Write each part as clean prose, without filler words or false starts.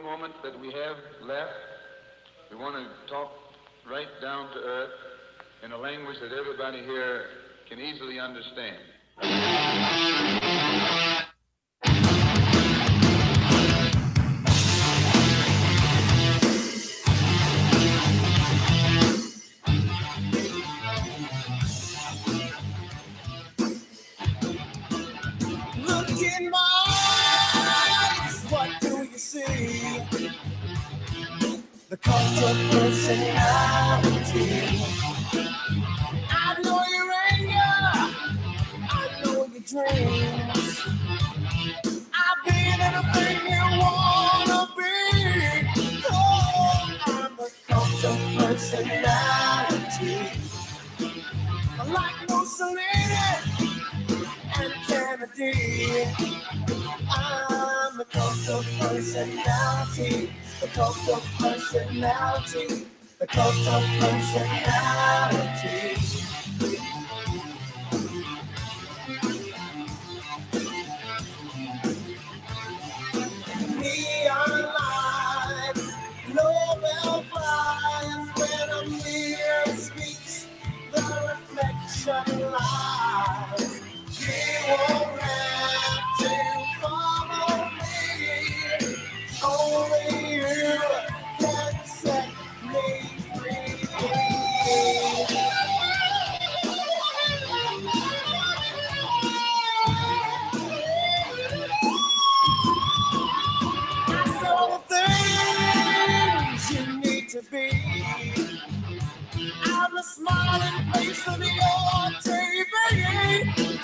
moment that we have left, we want to talk right down to earth in a language that everybody here can easily understand. Look in my eyes, what do you see? The cult of personality. I know your anger, I know your dreams. I've been anything you wanna be. Oh, I'm the cult of personality. Like Mussolini and Kennedy. I'm the cult of personality. The cult of personality. The cult of personality. Neon lights, Nobel Prize. When a mirror speaks, the reflection lies. You won't have to follow me. Only you can set me free. I saw the things you need to be. I'm the smiling face of your TV.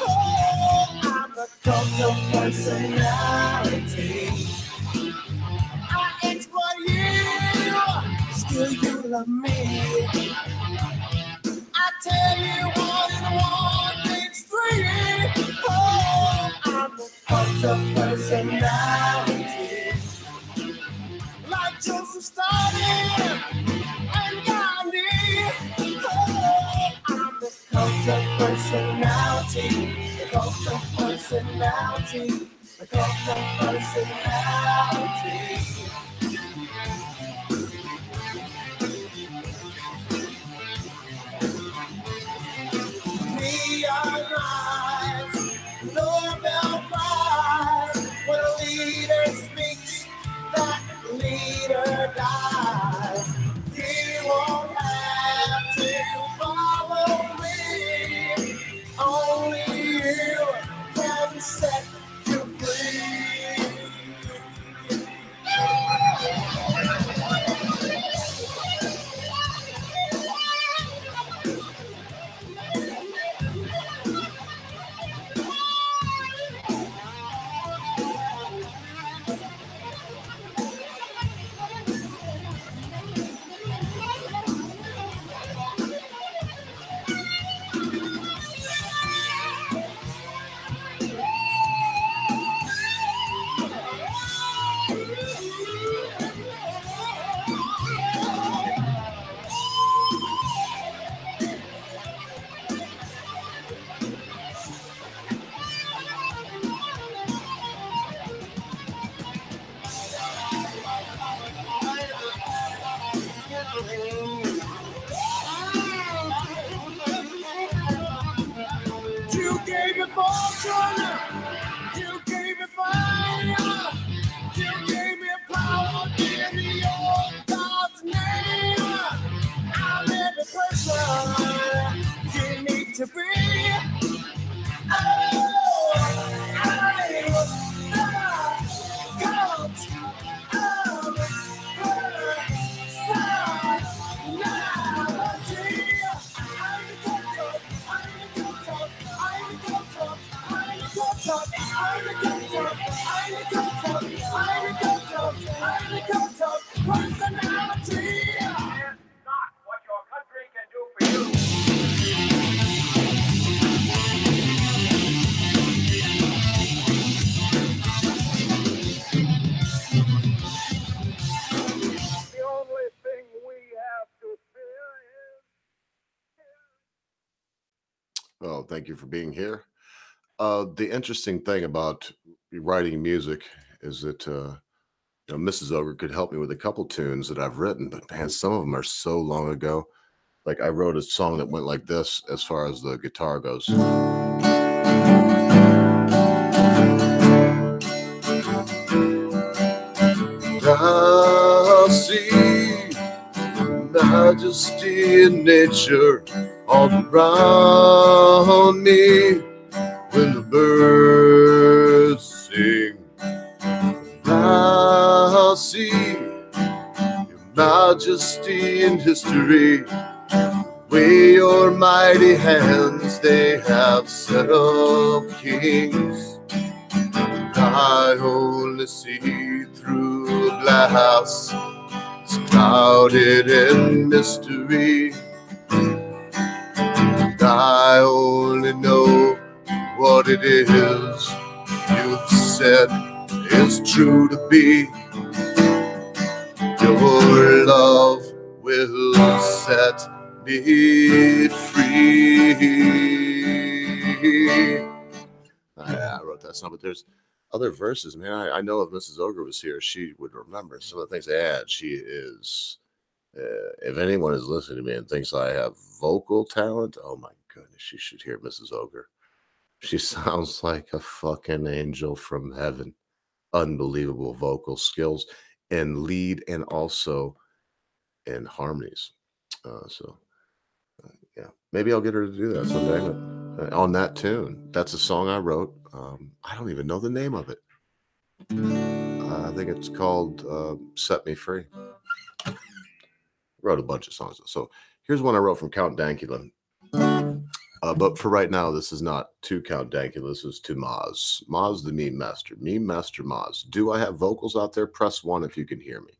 Oh, I'm the cult of personality. I exploit you, still you love me. I tell you one and one makes three. Oh, I'm the cult of personality. Like Joseph Stalin and Gandhi. Oh, I'm the cult of personality. The cult of personality. The cult of personality. Neon lights, Nobel Prize. When a leader speaks, that leader dies. You won't have to follow me. Only you can set you free. You gave me fortune, you gave me fire, you gave me power in your God's name. I'm every person you need to be. Oh, I'm the cult of personality. Oh, thank you for being here. The interesting thing about writing music is that Mrs. Ogre could help me with a couple tunes that I've written, but man, some of them are so long ago. Like I wrote a song that went like this as far as the guitar goes. I see majesty in nature all around me when the birds sing. I see your majesty in history, where your mighty hands they have set up kings. I only see through a glass, it's clouded in mystery. I only know what it is you've said is true to be. Your love will set me free. I wrote that song, but there's other verses, man. I know if Mrs. Ogre was here, she would remember some of the things they had. She is, if anyone is listening to me and thinks I have vocal talent, oh my goodness, you should hear Mrs. Ogre. She sounds like a fucking angel from heaven. Unbelievable vocal skills in lead and also in harmonies. Yeah, maybe I'll get her to do that someday. But, on that tune, that's a song I wrote. I don't even know the name of it. I think it's called Set Me Free. Wrote a bunch of songs. So here's one I wrote from Count Dankula. But for right now, this is not to Count Dankula. This is to Maz. Maz the Meme Master. Meme Master Maz. Do I have vocals out there? Press 1 if you can hear me.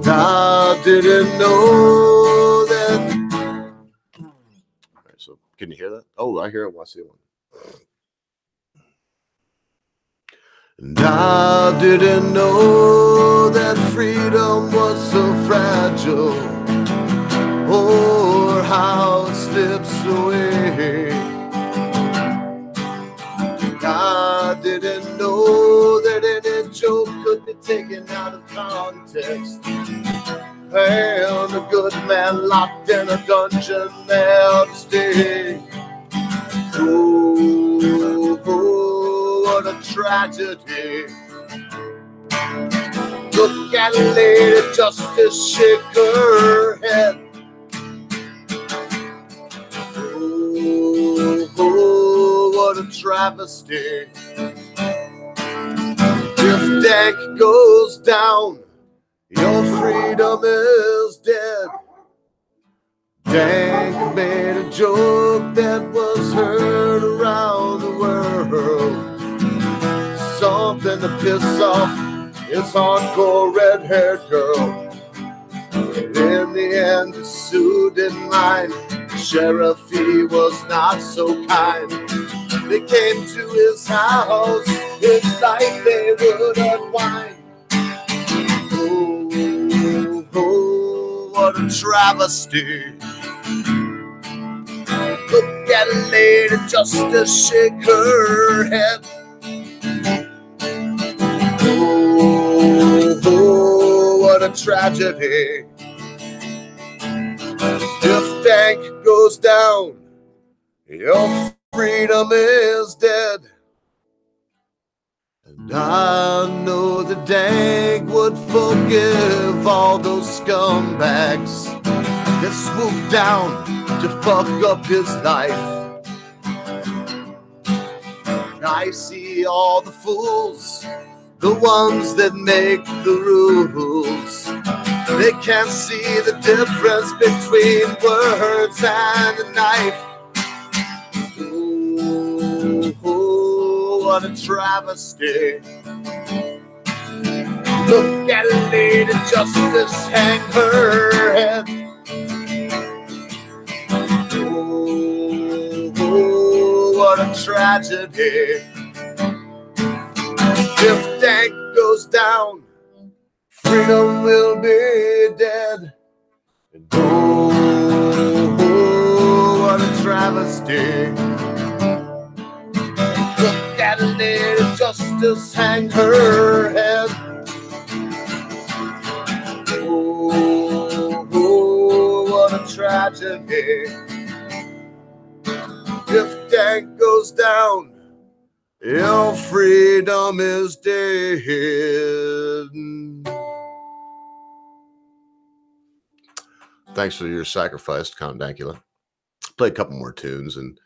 I didn't know that. All right, so can you hear that? Oh, I hear it. I see one. And I didn't know that freedom was so fragile, or how it slips away. I didn't know that any joke could be taken out of context, and a good man locked in a dungeon there to stay. Oh, what a tragedy. Look at Lady Justice shake her head. Oh, what a travesty. If Dank goes down, your freedom is dead. Dank made a joke that was heard around the world, something to piss off his hardcore red-haired girl. And in the end, the suit didn't mind. The sheriff, he was not so kind. They came to his house, it's like they would unwind. Oh, what a travesty. Look at Lady Justice shake her head. Oh, what a tragedy. If Dank goes down, your freedom is dead. And I know that Dank would forgive all those scumbags that swooped down to fuck up his life. And I see all the fools, the ones that make the rules. They can't see the difference between words and a knife. Oh, what a travesty. Look at Lady Justice hang her head. Oh, what a tragedy. If Dank goes down, freedom will be dead. And oh, what a travesty. Look at Lady Justice hang her head. Oh, what a tragedy. If that goes down, your freedom is dead. Thanks for your sacrifice, Count Dankula. Play a couple more tunes and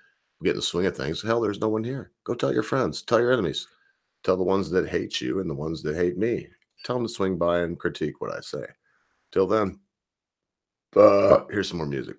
get in the swing of things. Hell, there's no one here. Go tell your friends. Tell your enemies. Tell the ones that hate you and the ones that hate me. Tell them to swing by and critique what I say. Till then, here's some more music.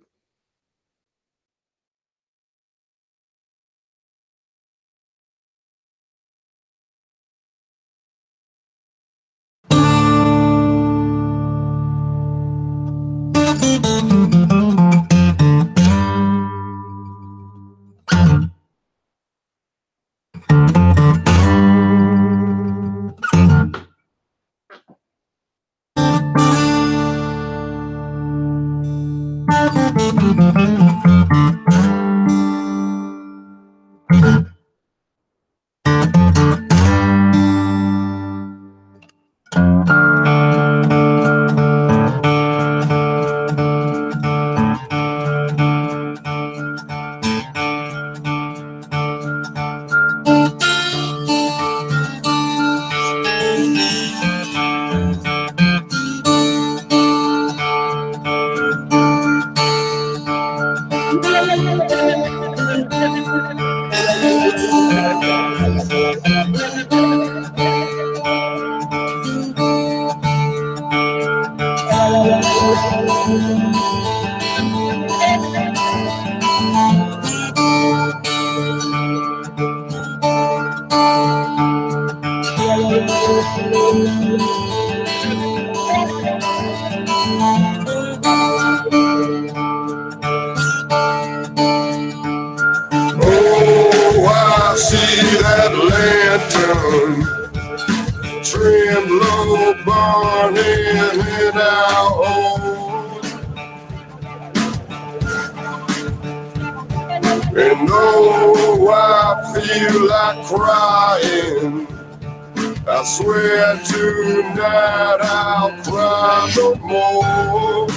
I swear tonight I'll cry no more.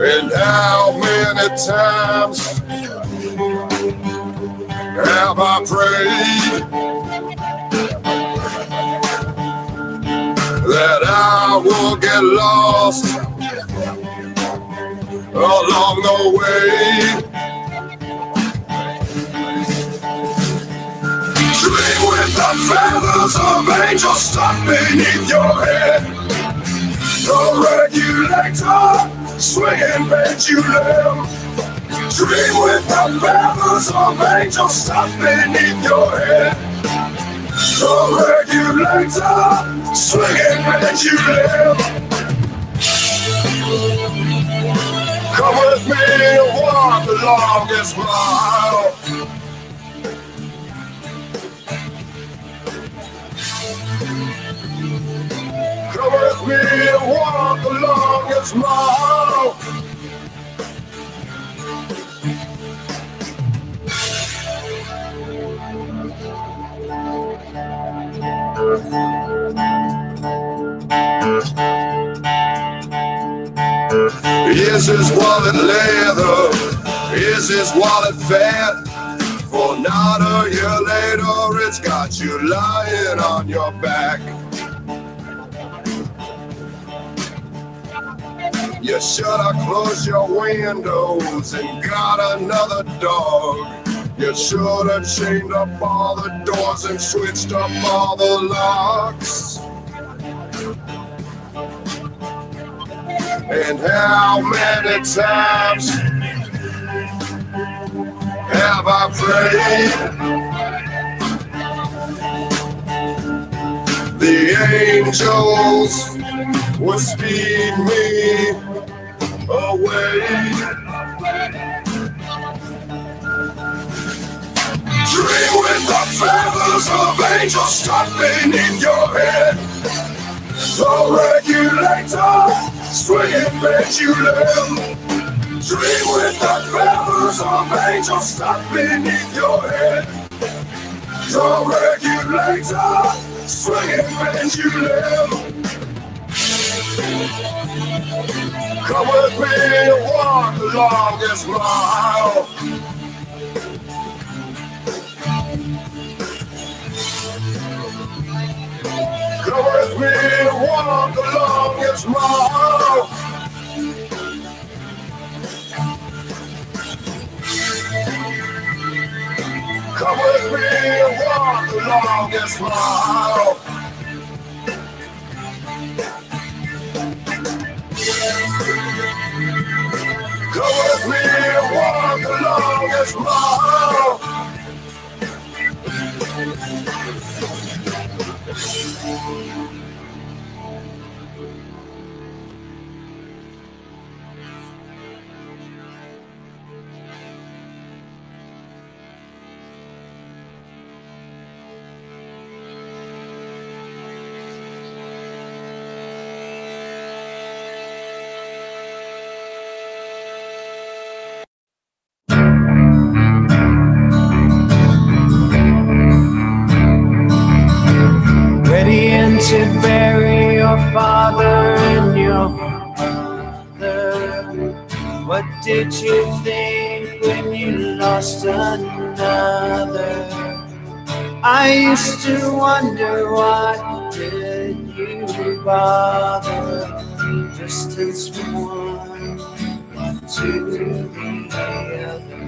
And how many times have I prayed that I will get lost along the way. Dream with the feathers of angels stuck beneath your head. The regulator, swinging pendulum. Dream with the feathers of angels stuck beneath your head. The regulator, swinging pendulum. Come with me and walk the longest mile. Come with me and walk the longest mile. Is his wallet leather? Is his wallet fat? For not a year later, it's got you lying on your back. You should have closed your windows and got another dog. You should have chained up all the doors and switched up all the locks. And how many times have I prayed the angels would speed me away? Dream with the feathers feathers of angels stuck beneath your head. The regulator, swinging pendulum. Dream with the feathers of angels stuck beneath your head. The regulator, swinging pendulum. Come with me to walk the longest mile. Come with me to walk the longest mile. Come with me to walk the longest mile. Come with me to walk the longest mile. To bury your father and your mother. What did you think when you lost another? I used to wonder, why did you bother? Distance from one to the other.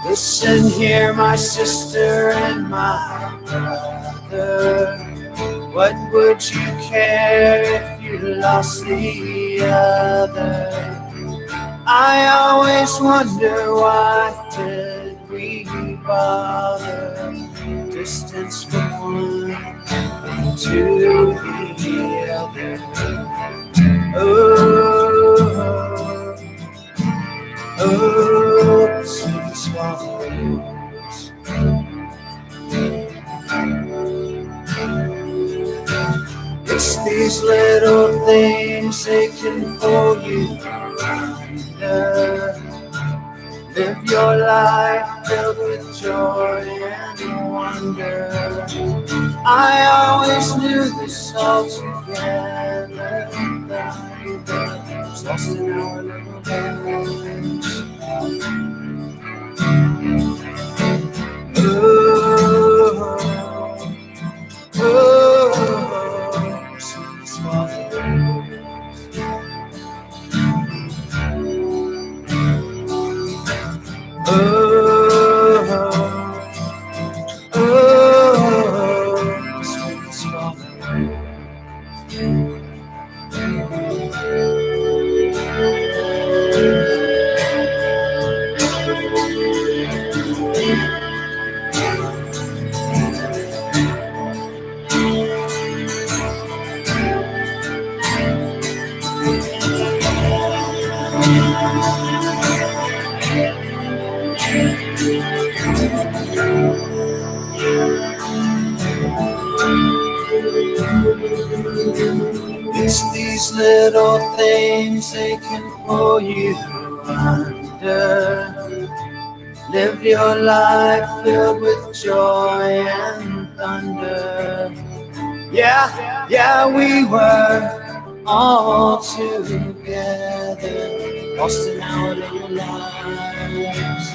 Listen here, my sister and my brother. What would you care if you lost the other? I always wonder, why did we bother? Distance from one to the other. Oh, sweet swallows. It's these little things, they can pull you under. Live your life filled with joy and wonder. I always knew this all together. Was lost in our little lives. Sweet swallows. Sweet swallows. It's these little things, they can pull you under. Live your life filled with joy and thunder. Yeah, we were all together, lost in our little lives.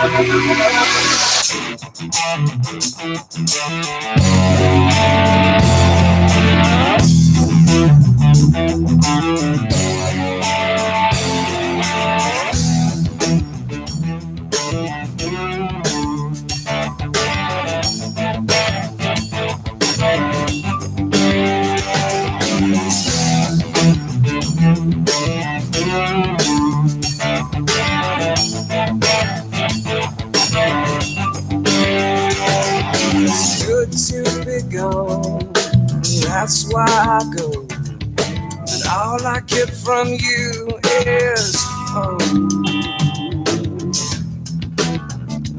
It's good to be gone, that's why I go. And all I get from you is fun.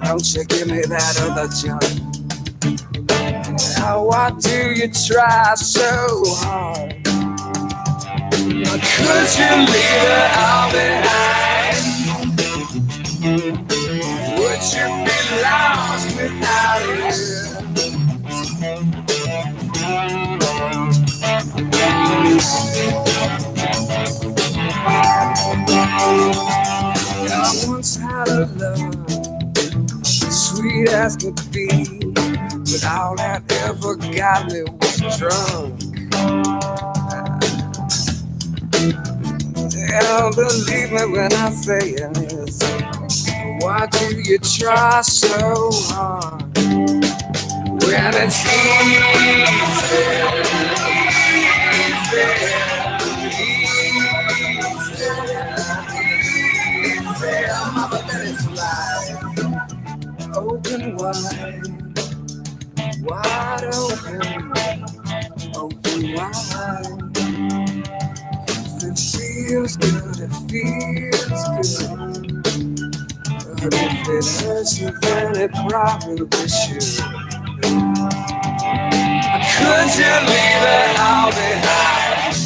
Don't you give me that other junk. Now why do you try so hard? Could you leave it all behind? Would you be lost without it? I once had a love, sweet as could be, but all that ever got me was drunk. Yeah, believe me when I say it. Why do you try so hard when it's easy? Mama, let it slide. Open wide, wide open, open wide. It feels good, it feels good. But if it hurts you, then it probably should. Could you leave it all behind?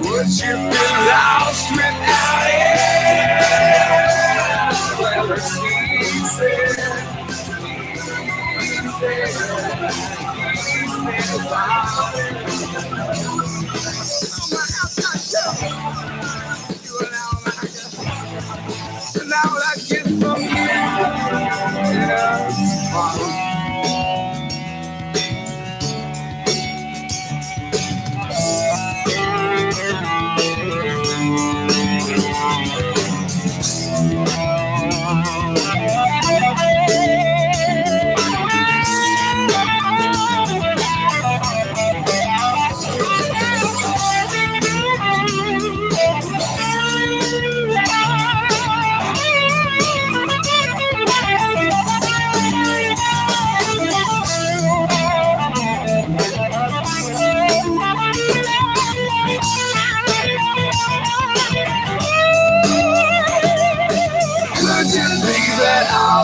Would you be lost without it? Well, it's easy, easy about it. Now I get from you, yeah.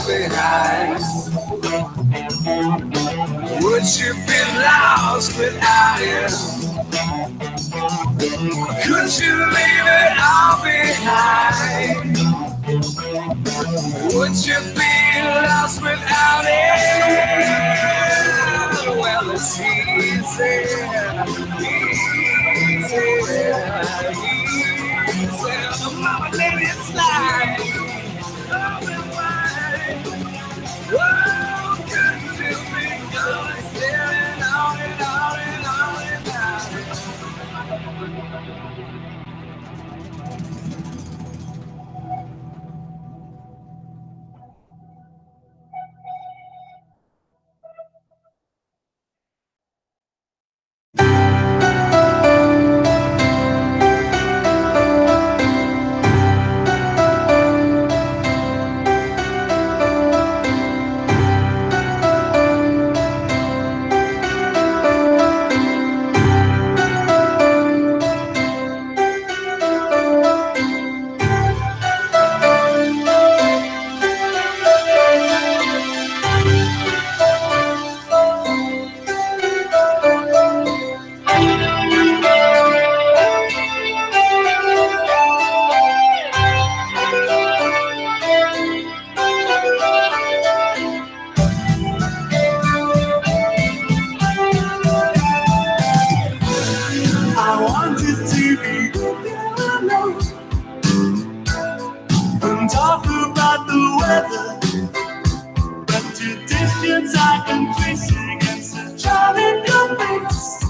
Behind. Would you be lost without it? Could you leave it all behind? Would you be lost without it? Well, it's easy, easy. Mama, let it slide. Whoa, good to be going, staring on and on and on and talk about the weather, but your distance I can trace against the child in your face.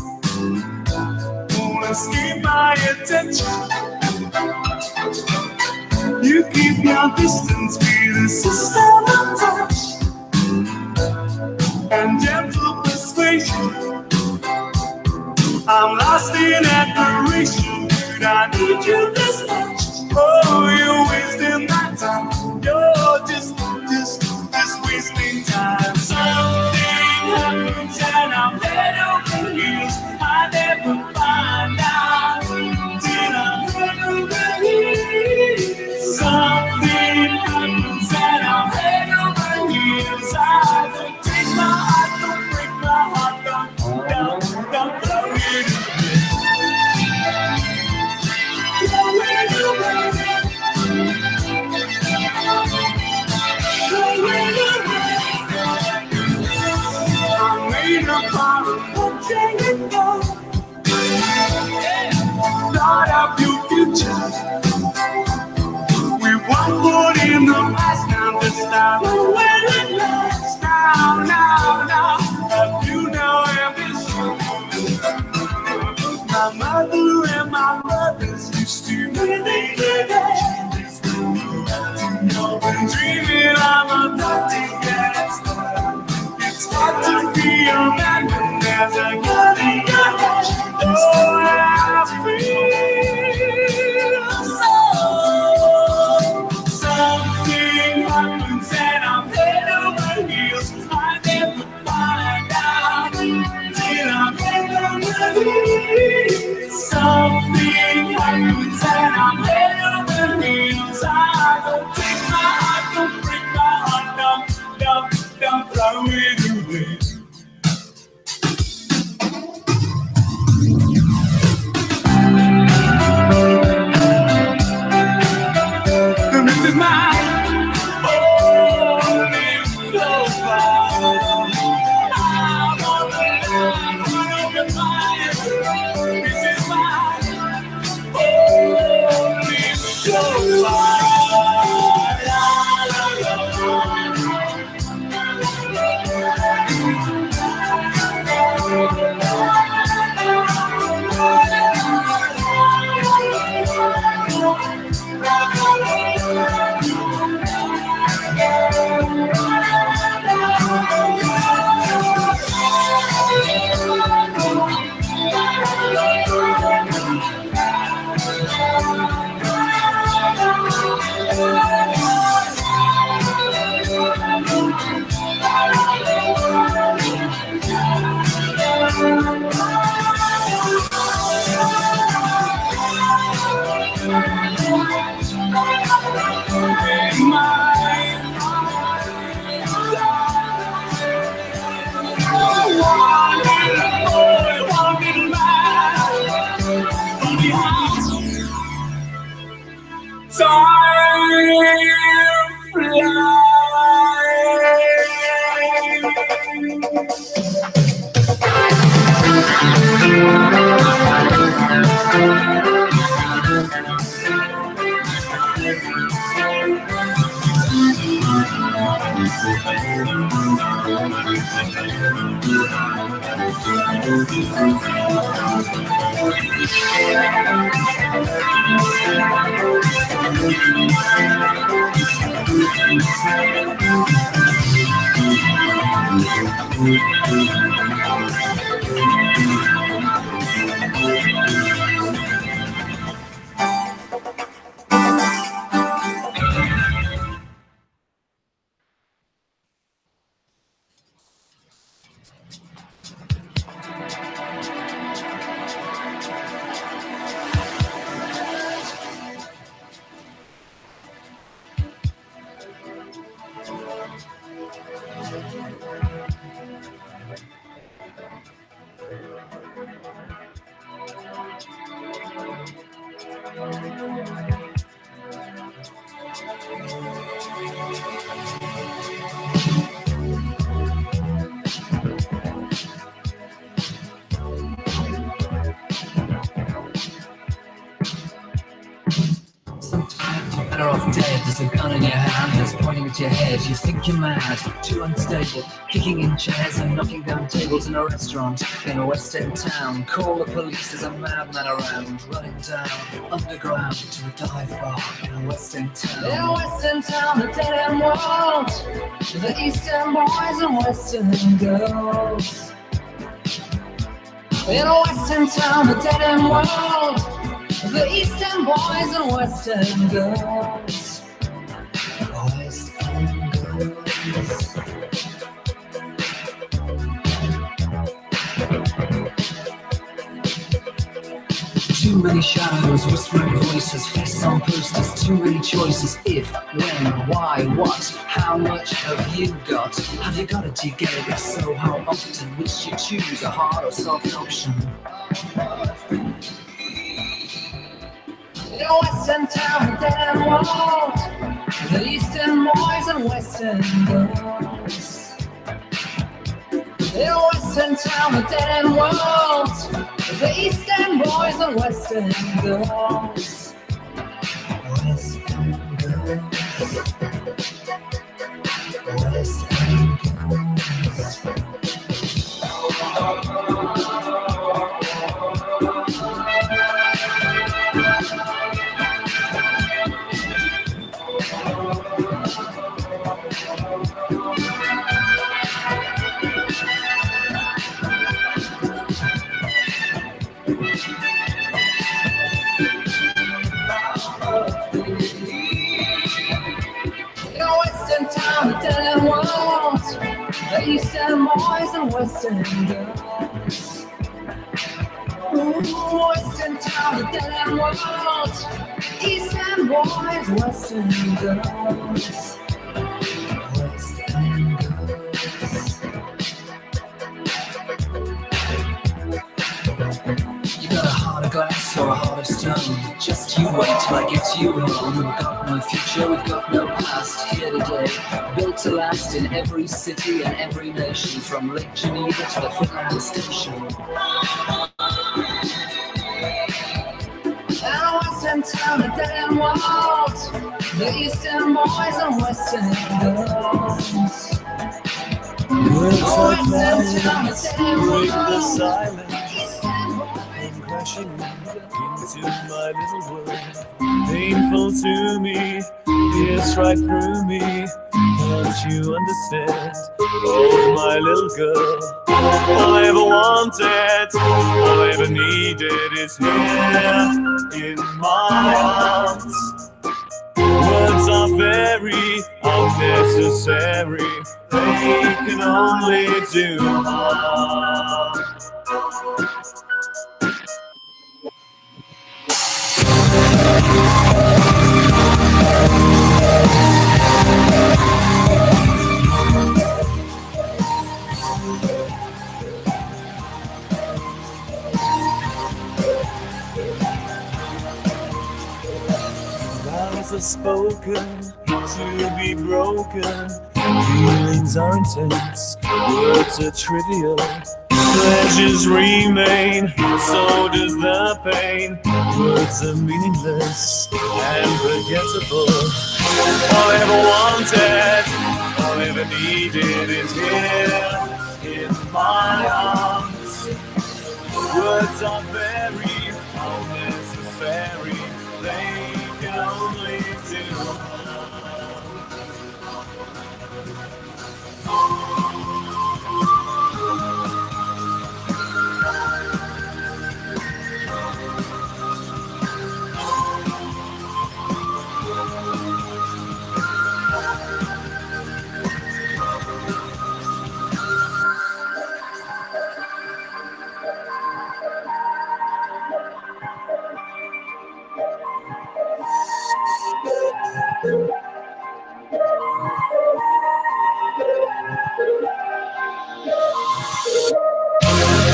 Won't escape my attention. You keep your distance with a system of touch and gentle persuasion. I'm lost in admiration, dude. I need you this much. Oh, you're wasting my time. You're just wasting time. Something happens and I'm head over heels. I never find out till I'm head over heels. Something happens and I'm head over heels. I don't take my heart, don't break my heart, don't throw it away. Throw it away. Throw it away. I made a promise, watching it go. Thought of your future. We won't put in the past now this time. When it lasts, now. Have you know everything? My mother and my brothers used to really do that. Been dreaming I'm a doctor, yes. It's hard to be a man when there's a gun in your head. Oh, I feel so. Something happens and I'm head over heels. I never find out till I'm head over heels. Something happens and I'm head over heels. I don't take my heart, don't break my heart, don't throw it away. And this is my only love. I'm on the line, one of the fire. This is my only love. better off dead. There's a gun in your hand that's pointing at your head. You think you're mad, too unstable, kicking in chairs and knocking down tables in a restaurant in a West End town. Call the police, there's a madman around, running down underground to a dive bar in a West End town. In a West End town, a dead end world, the Eastern boys and Western girls. In a Western town, a dead end world, the Eastern boys and Western girls. Western girls. Too many shadows, whispering voices, faces on posters, too many choices. If, when, why, what, how much have you got? Have you got it? Do you get it? If so, how often? Which you choose, a hard or soft option? In a Western town, a dead end world, the Eastern boys and Western girls. In a Western town, a dead end world, the Eastern boys and Western girls. Western girls. Western girls. The Eastern boys and Western girls. Western town, the dead end world. Eastern boys, Western girls. Western girls. You got a heart of glass or a heart of stone. Just you wait till I get you home. We've got no future, we've got no past. Here today, built to last in every city and every nation, from Lake Geneva to the Footland Station. And a Western town, a dead end world, the Eastern boys and Western girls. Words like violence break the silence, and crashing into my little world. Painful to me, pierce right through me. Can't you understand? Oh, my little girl. All I ever wanted, all I ever needed is here in my arms. Words are very unnecessary. They can only do harm. Vows are spoken to be broken. Feelings are intense, words are trivial. Pleasures remain, so does the pain. Words are meaningless and forgettable. All I ever wanted, all I ever needed is here in my arms. Words are very unnecessary. They can only do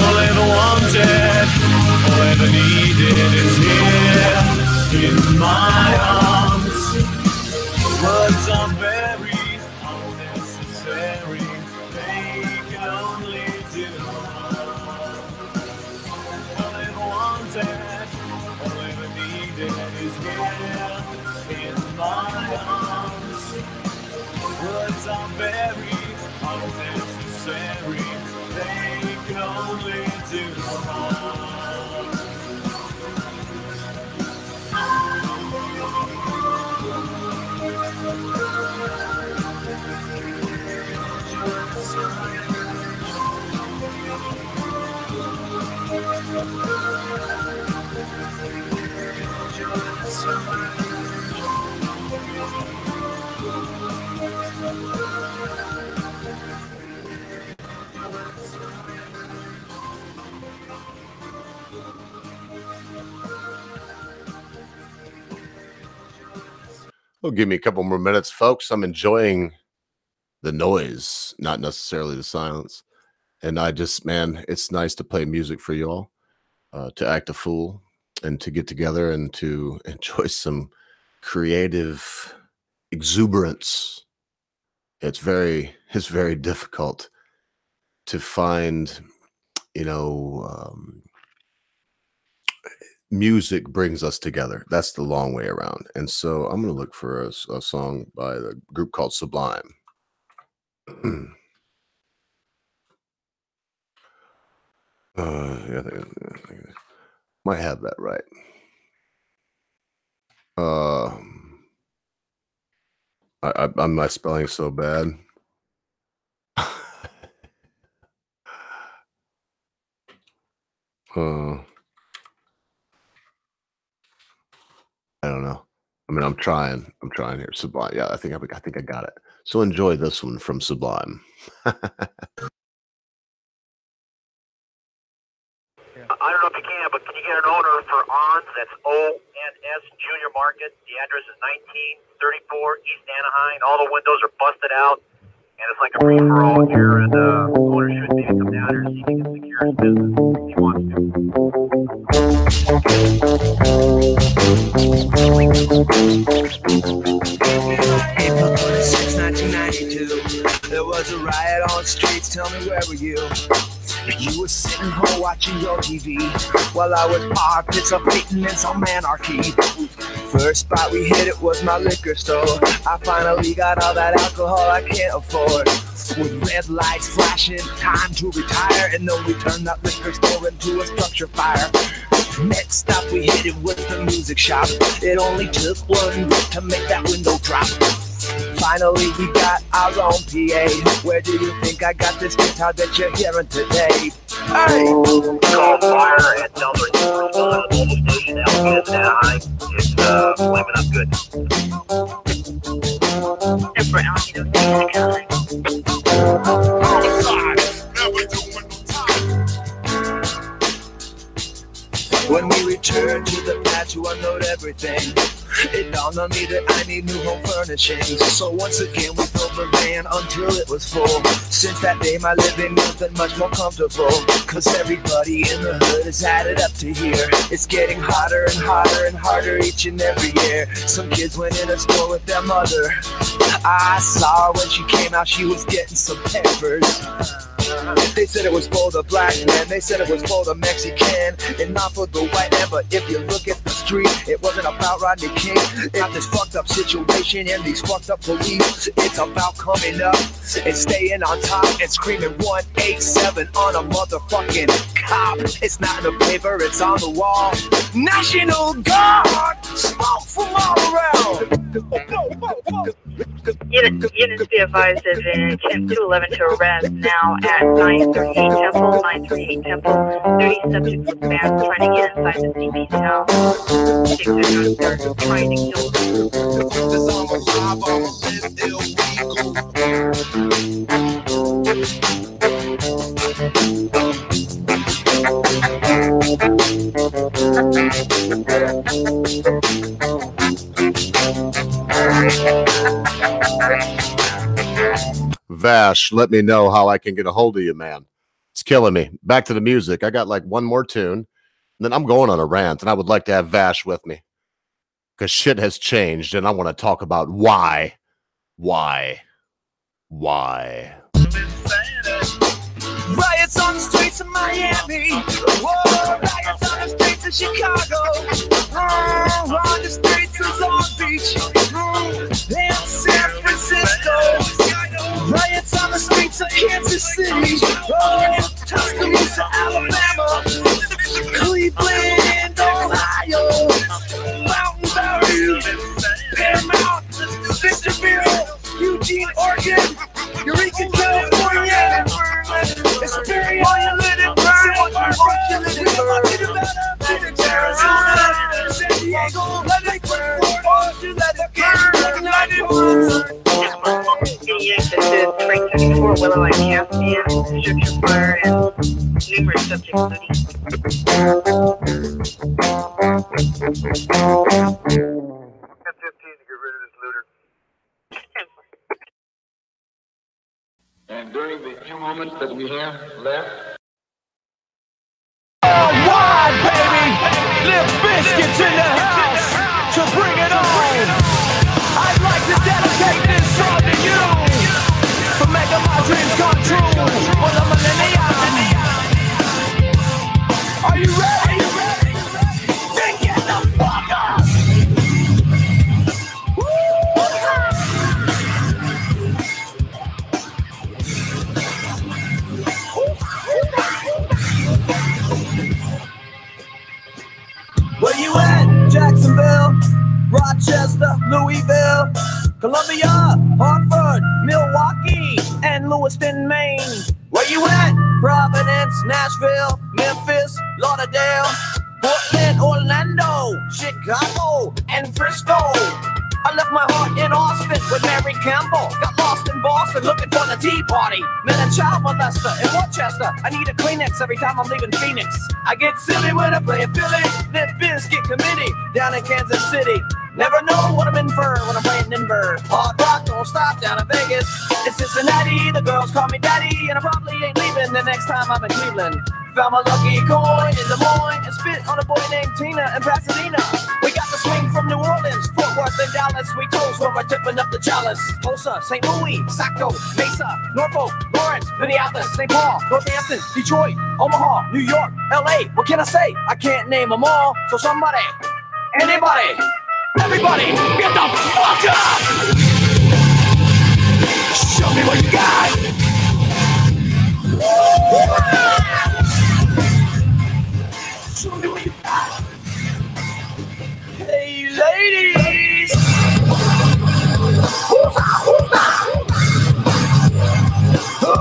all I ever wanted, all I ever needed is here in my arms. Words are very unnecessary. They can only do harm. All I ever wanted, all I ever needed is here in my are very unnecessary. They can only do harm. Well, give me a couple more minutes, folks. I'm enjoying the noise, not necessarily the silence. And I just, man, it's nice to play music for you all, to act a fool and to get together and to enjoy some creative exuberance. It's very difficult to find, music brings us together. That's the long way around. And so I'm going to look for a song by the group called Sublime. Yeah, I might have that right. My spelling so bad. I don't know. I mean, I'm trying here. Sublime. Yeah, I think I got it. So enjoy this one from Sublime. I don't know if you can, but can you get an owner for ONS? That's ONS Junior Market. The address is 1934 East Anaheim. All the windows are busted out, and it's like a free-for-all here, and owner should maybe come down here and see if he can secure his business if he wants to. April 26, 1992. There was a riot on the streets. Tell me, where were you? You were sitting home watching your TV while I was participating in some anarchy. First spot we hit, it was my liquor store. I finally got all that alcohol I can't afford. With red lights flashing, time to retire, and then we turned that liquor store into a structure fire. Next stop we hit, it was the music shop. It only took one break to make that window drop. Finally we got our own PA. Where do you think I got this guitar that you're hearing today? Hey! Call fire and tell them to the mobile station out in Anaheim. It's flaming up good. For Alpino Anaheim. When we returned to the pad to unload everything, it dawned on me that I need new home furnishings. So once again we filled the van until it was full. Since that day my living has been much more comfortable, cause everybody in the hood has added up to here. It's getting hotter and hotter and harder each and every year. Some kids went in a store with their mother. I saw her when she came out, she was getting some peppers. They said it was for the black man, they said it was for the Mexican, and not for the white man. But if you look at the street, it wasn't about Rodney King. It's this fucked up situation and these fucked up police. It's about coming up and staying on top and screaming 187 on a motherfucking cop. It's not in the paper, it's on the wall. National Guard, smoke from all around. Units be advised have been attempt 211 to arrest now at 938 Temple, 938 Temple. 30 subjects were found trying to get inside the CB's house. 6 are trying to kill Vash, let me know how I can get a hold of you, man. It's killing me. Back to the music. I got like one more tune, and then I'm going on a rant, and I would like to have Vash with me because shit has changed, and I want to talk about why. Riots on the streets of Miami. Whoa, riots on the streets of Chicago. On the streets of Long Beach. And San Francisco. Getting access to Train 74, Willow and Caspian, structure fire, and numerous subject studies. And during the few moments that we have left, Wide, baby! Limp Biscuits in the house to bring it on! I'd like to dedicate this song to you for making my dreams come true for the millennium. Are you ready? Then get the fuck up! Where you at? Jacksonville, Rochester, Louisville, Columbia, Hartford, Milwaukee, and Lewiston, Maine. Where you at? Providence, Nashville, Memphis, Lauderdale, Portland, Orlando, Chicago, and Frisco. I left my heart in Austin with Mary Campbell. Got lost in Boston looking for the Tea Party. Met a child molester in Rochester. I need a Kleenex every time I'm leaving Phoenix. I get silly when I play a Philly. Limp Bizkit Committee down in Kansas City. Never know what I'm in for when I'm playing Denver. Hard rock don't stop down in Vegas. It's Cincinnati, the girls call me daddy, and I probably ain't leaving the next time I'm in Cleveland. Found my lucky coin in Des Moines and spit on a boy named Tina in Pasadena. We got the swing from New Orleans, Fort Worth and Dallas. We toast when we're tipping up the chalice. Tulsa, St. Louis, Saco, Mesa, Norfolk, Lawrence, Minneapolis, St. Paul, Northampton, Detroit, Omaha, New York, LA. What can I say? I can't name them all. So somebody, anybody, everybody, get the fuck up! Show me what you got! Show me what you got! Hey ladies! Who's that? Who's that? Who?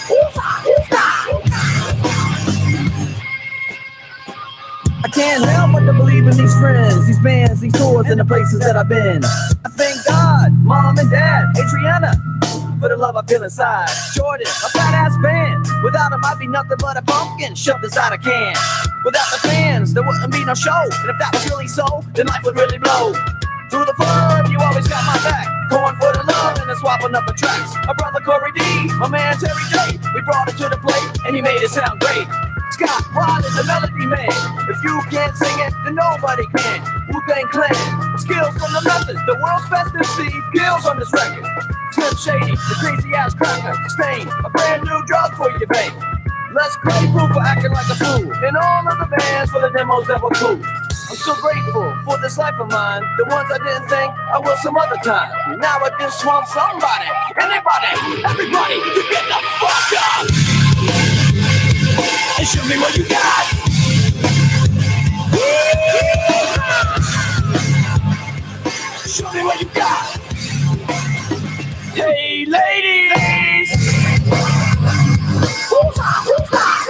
Who's that? Who's that? I can't help but to believe in these friends, these bands, these tours, and the places that I've been. I thank God, Mom and Dad, Adriana, for the love I feel inside. Jordan, a fat-ass band. Without him, I'd be nothing but a pumpkin shoved inside a can. Without the fans, there wouldn't be no show. And if that was really so, then life would really blow. Through the fun, you always got my back. Going for the love and then swapping up the tracks. My brother Corey D, my man Terry J. We brought it to the plate and he made it sound great. Scott Wild is the melody man. If you can't sing it, then nobody can. Wu-Tang Clan, skills from the method. The world's best MC, skills on this record. Slim Shady, the crazy ass cracker. Stain, a brand new drug for your vein. Less crazy proof for acting like a fool. And all of the bands for the demos that were cool. I'm so grateful for this life of mine. The ones I didn't think I will some other time. Now I just want somebody, anybody, everybody to get the fuck up and show me what you got. Show me what you got. Hey ladies, who's that? Who's that?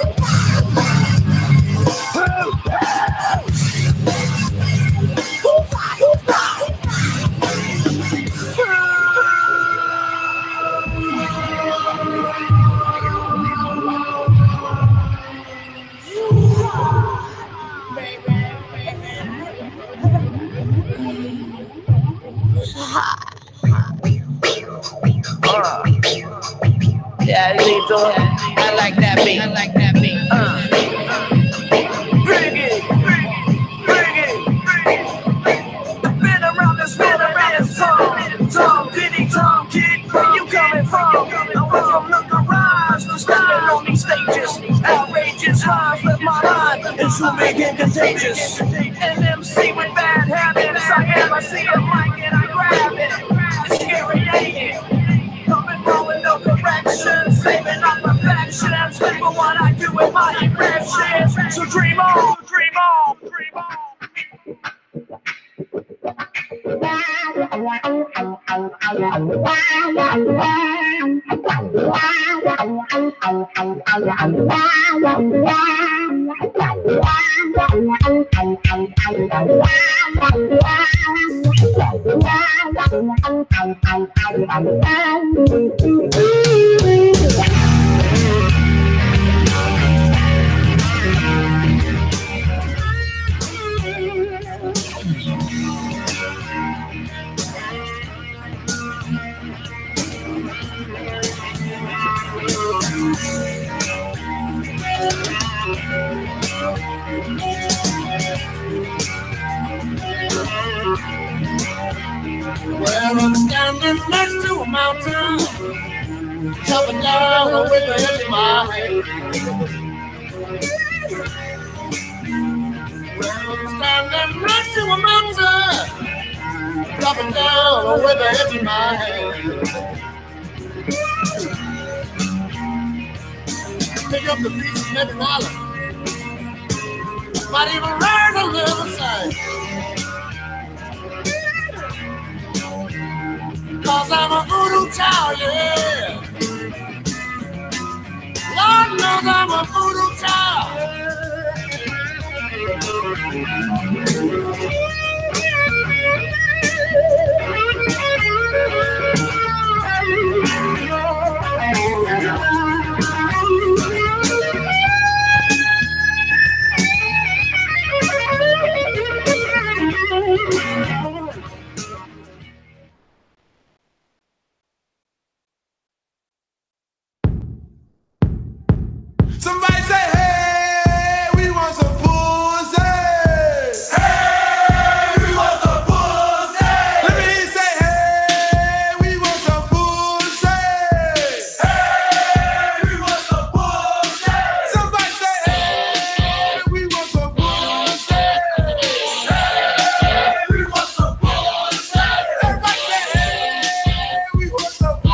Yeah, Lito, I like that beat. I like that beat. Bring it, bring it. Been around this song. Tom Diddy, Tom Kid, where you coming from? I went from the garage to standing on these stages. Outrageous rhymes left my mind and soon became contagious. An MC with bad habits. I see a mic and I grab it. It's scary, ain't it? Coming wrong with no correction, saving up perfections for what I do with my impressions. So dream on, dream on, dream on. Well, I'm standing next to a mountain, coming down with the edge of my hand. Well, I'm standing next to a mountain, coming down with the edge of my hand. Pick up the pieces in every dollar, might even learn a little sing. Cause I'm a voodoo child, yeah. Lord knows I'm a voodoo child. Somebody say, hey, we want some pussy. Hey, we want some pussy. Let me hear you say, hey, we want some pussy. Hey, we want some pussy. Somebody say, hey, we want some pussy. Hey, we want some pussy. Everybody say, hey, we want some pussy.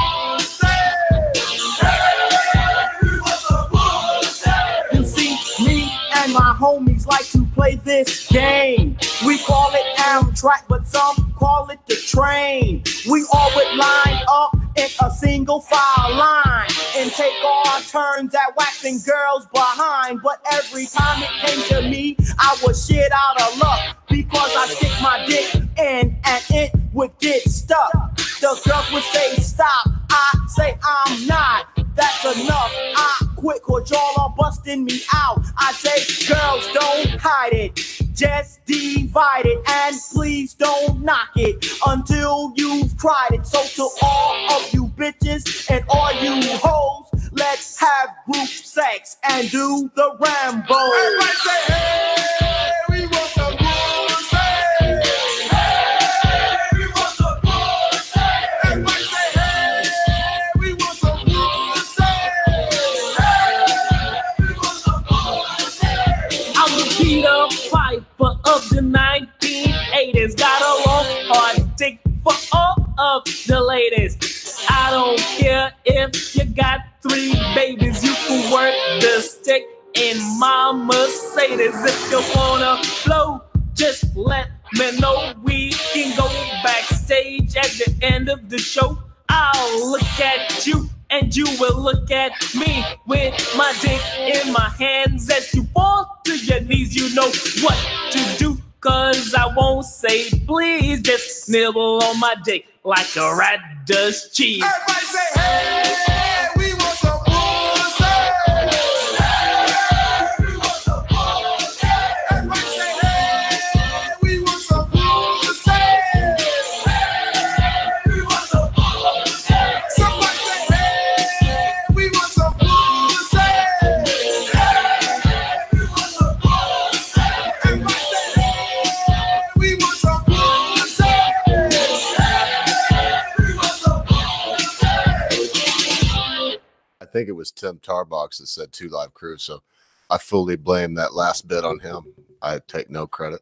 My homies like to play this game. We call it Amtrak, but some call it the train. We all would line up in a single file line and take our turns at waxing girls behind. But every time it came to me, I was shit out of luck because I stick my dick in and it would get stuck. The girls would say stop, I say I'm not. That's enough, I quit cause y'all are busting me out. I say girls don't hide it, just divide it, and please don't knock it until you've tried it. So to all of you bitches and all you hoes, let's have group sex and do the Rambo. Everybody say, hey, we want some pussy. Hey, we want some pussy. Everybody say, hey, we want some pussy. Hey, we want some pussy. I'm the Peter Piper of the 1980s. Got a long hard dick for all of the ladies. I don't care if you got 3 babies, you can work the stick in my Mercedes. If you wanna blow, just let me know. We can go backstage at the end of the show. I'll look at you and you will look at me with my dick in my hands. As you fall to your knees, you know what to do, cause I won't say please. Just nibble on my dick like a rat does cheese. Everybody say, hey, we want some pussy. Hey, we want some pussy. Everybody say, hey, we want some pussy. Hey, we want some pussy. Somebody say, hey, we want some pussy. Hey, we want some pussy. Everybody say, hey, we want some pussy. I think it was Tim Tarbox that said 2 Live Crew, so I fully blame that last bit on him. I take no credit.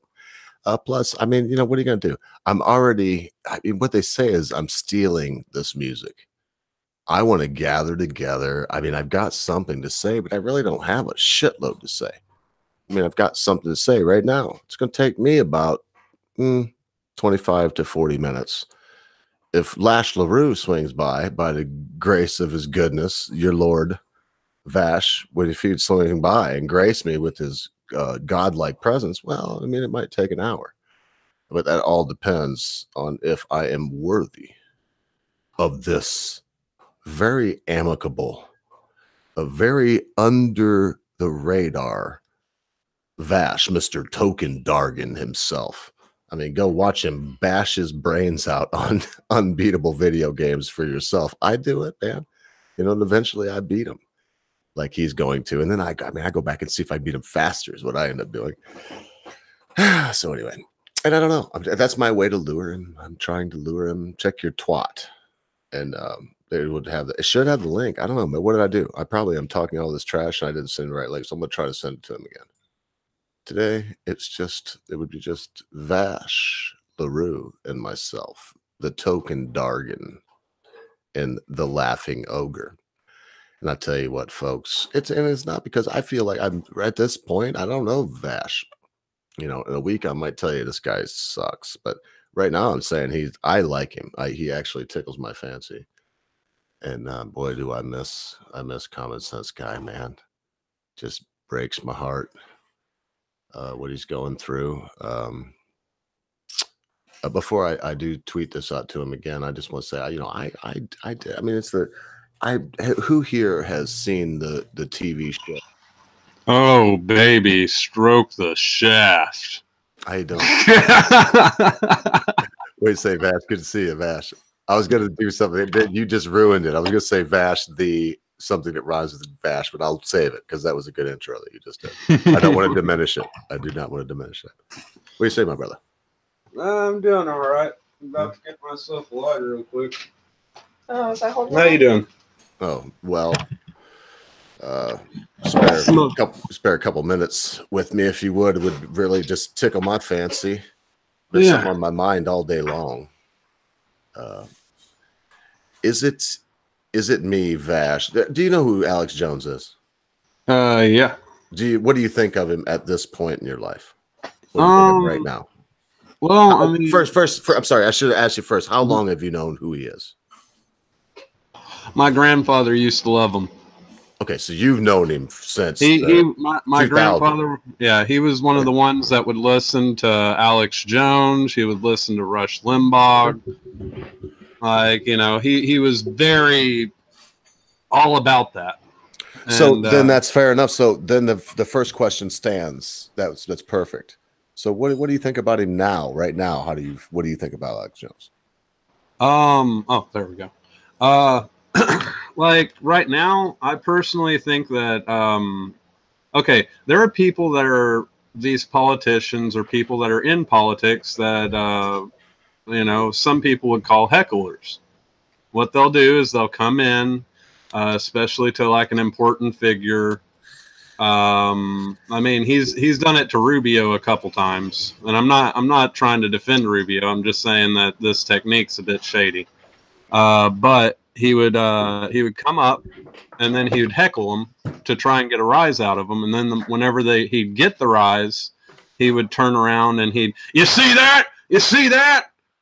Plus, I mean, you know, what are you going to do? What they say is I'm stealing this music. I want to gather together. I mean, I've got something to say, but I really don't have a shitload to say. I mean, I've got something to say right now. It's going to take me about 25 to 40 minutes. If Lash LaRue swings by the grace of his goodness, your Lord Vash, if he'd swing by and grace me with his godlike presence, well, I mean, it might take an hour, but that all depends on if I am worthy of this very amicable, a very under the radar Vash, Mr. Token Dargan himself. I mean, go watch him bash his brains out on unbeatable video games for yourself. I do it, man. You know, and eventually I beat him like he's going to. And then I go back and see if I beat him faster is what I end up doing. So anyway, and I don't know. That's my way to lure him. I'm trying to lure him. Check your twat. And it should have the link. I don't know, but what did I do? I probably am talking all this trash and I didn't send the right link. So I'm going to try to send it to him again. Today, it would be just Vash, LaRue, and myself, the Token Dargan, and the Laughing Ogre. And I tell you what, folks, it's not because I feel like I'm at this point, I don't know Vash. You know, in a week, I might tell you this guy sucks. But right now, I'm saying I like him. He actually tickles my fancy. And boy, do I miss Common Sense Guy, man. Just breaks my heart. What he's going through. Before I do tweet this out to him again, I just want to say, you know, I mean, who here has seen the TV show? Oh, baby, stroke the shaft. I don't. Wait, say Vash. Good to see you, Vash. I was going to do something. You just ruined it. I was going to say Vash, something that rhymes with Vash, but I'll save it because that was a good intro that you just did. I don't want to diminish it. I do not want to diminish it. What do you say, my brother? I'm doing all right. I'm about to get myself a lighter real quick. Oh, is that holding? How you doing? Oh, well, spare a couple minutes with me if you would really just tickle my fancy. There's something on my mind all day long. Is it me, Vash? Do you know who Alex Jones is? Yeah. What do you think of him at this point in your life? What do you think of him right now? Well, I mean, first, I'm sorry, I should have asked you first. How long have you known who he is? My grandfather used to love him. Okay, so you've known him since my grandfather. Yeah, he was one of the ones that would listen to Alex Jones. He would listen to Rush Limbaugh. Like, you know, he was very all about that. So then that's fair enough. So then the first question stands. That's perfect. So what do you think about him now? Right now, what do you think about Alex Jones? Oh, there we go. Like right now, I personally think that okay, there are people that are these politicians or people that are in politics that you know, some people would call hecklers. What they'll do is they'll come in, especially to like an important figure. I mean, he's done it to Rubio a couple times, and I'm not trying to defend Rubio. I'm just saying that this technique's a bit shady. But he would come up, and then he would heckle him to try and get a rise out of him, and then whenever he'd get the rise, he would turn around and you see that?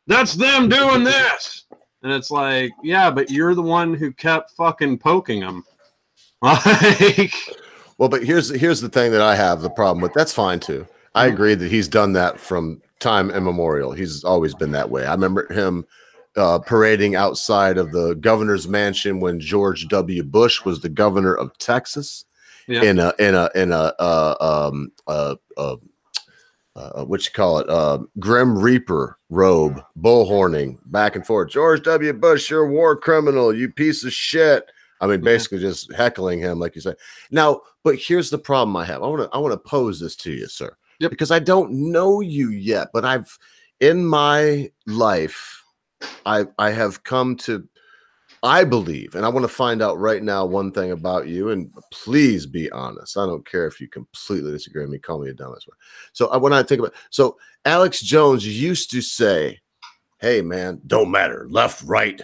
That's them doing this. And it's like, yeah, but you're the one who kept fucking poking him. Like, well, but here's the thing that I have the problem with. That's fine too. I agree that he's done that from time immemorial. He's always been that way. I remember him parading outside of the governor's mansion when George W. Bush was the governor of Texas. Yeah. in a what you call it, Grim Reaper robe, bullhorning back and forth. George W. Bush, you're a war criminal, you piece of shit. I mean, basically just heckling him, like you said. Now, but here's the problem I have. I want to pose this to you, sir, because I don't know you yet, but in my life, I have come to, I believe, and I want to find out right now one thing about you, and please be honest. I don't care if you completely disagree with me. Call me a dumbass. So when I think about, so Alex Jones used to say, "Hey man, don't matter, left right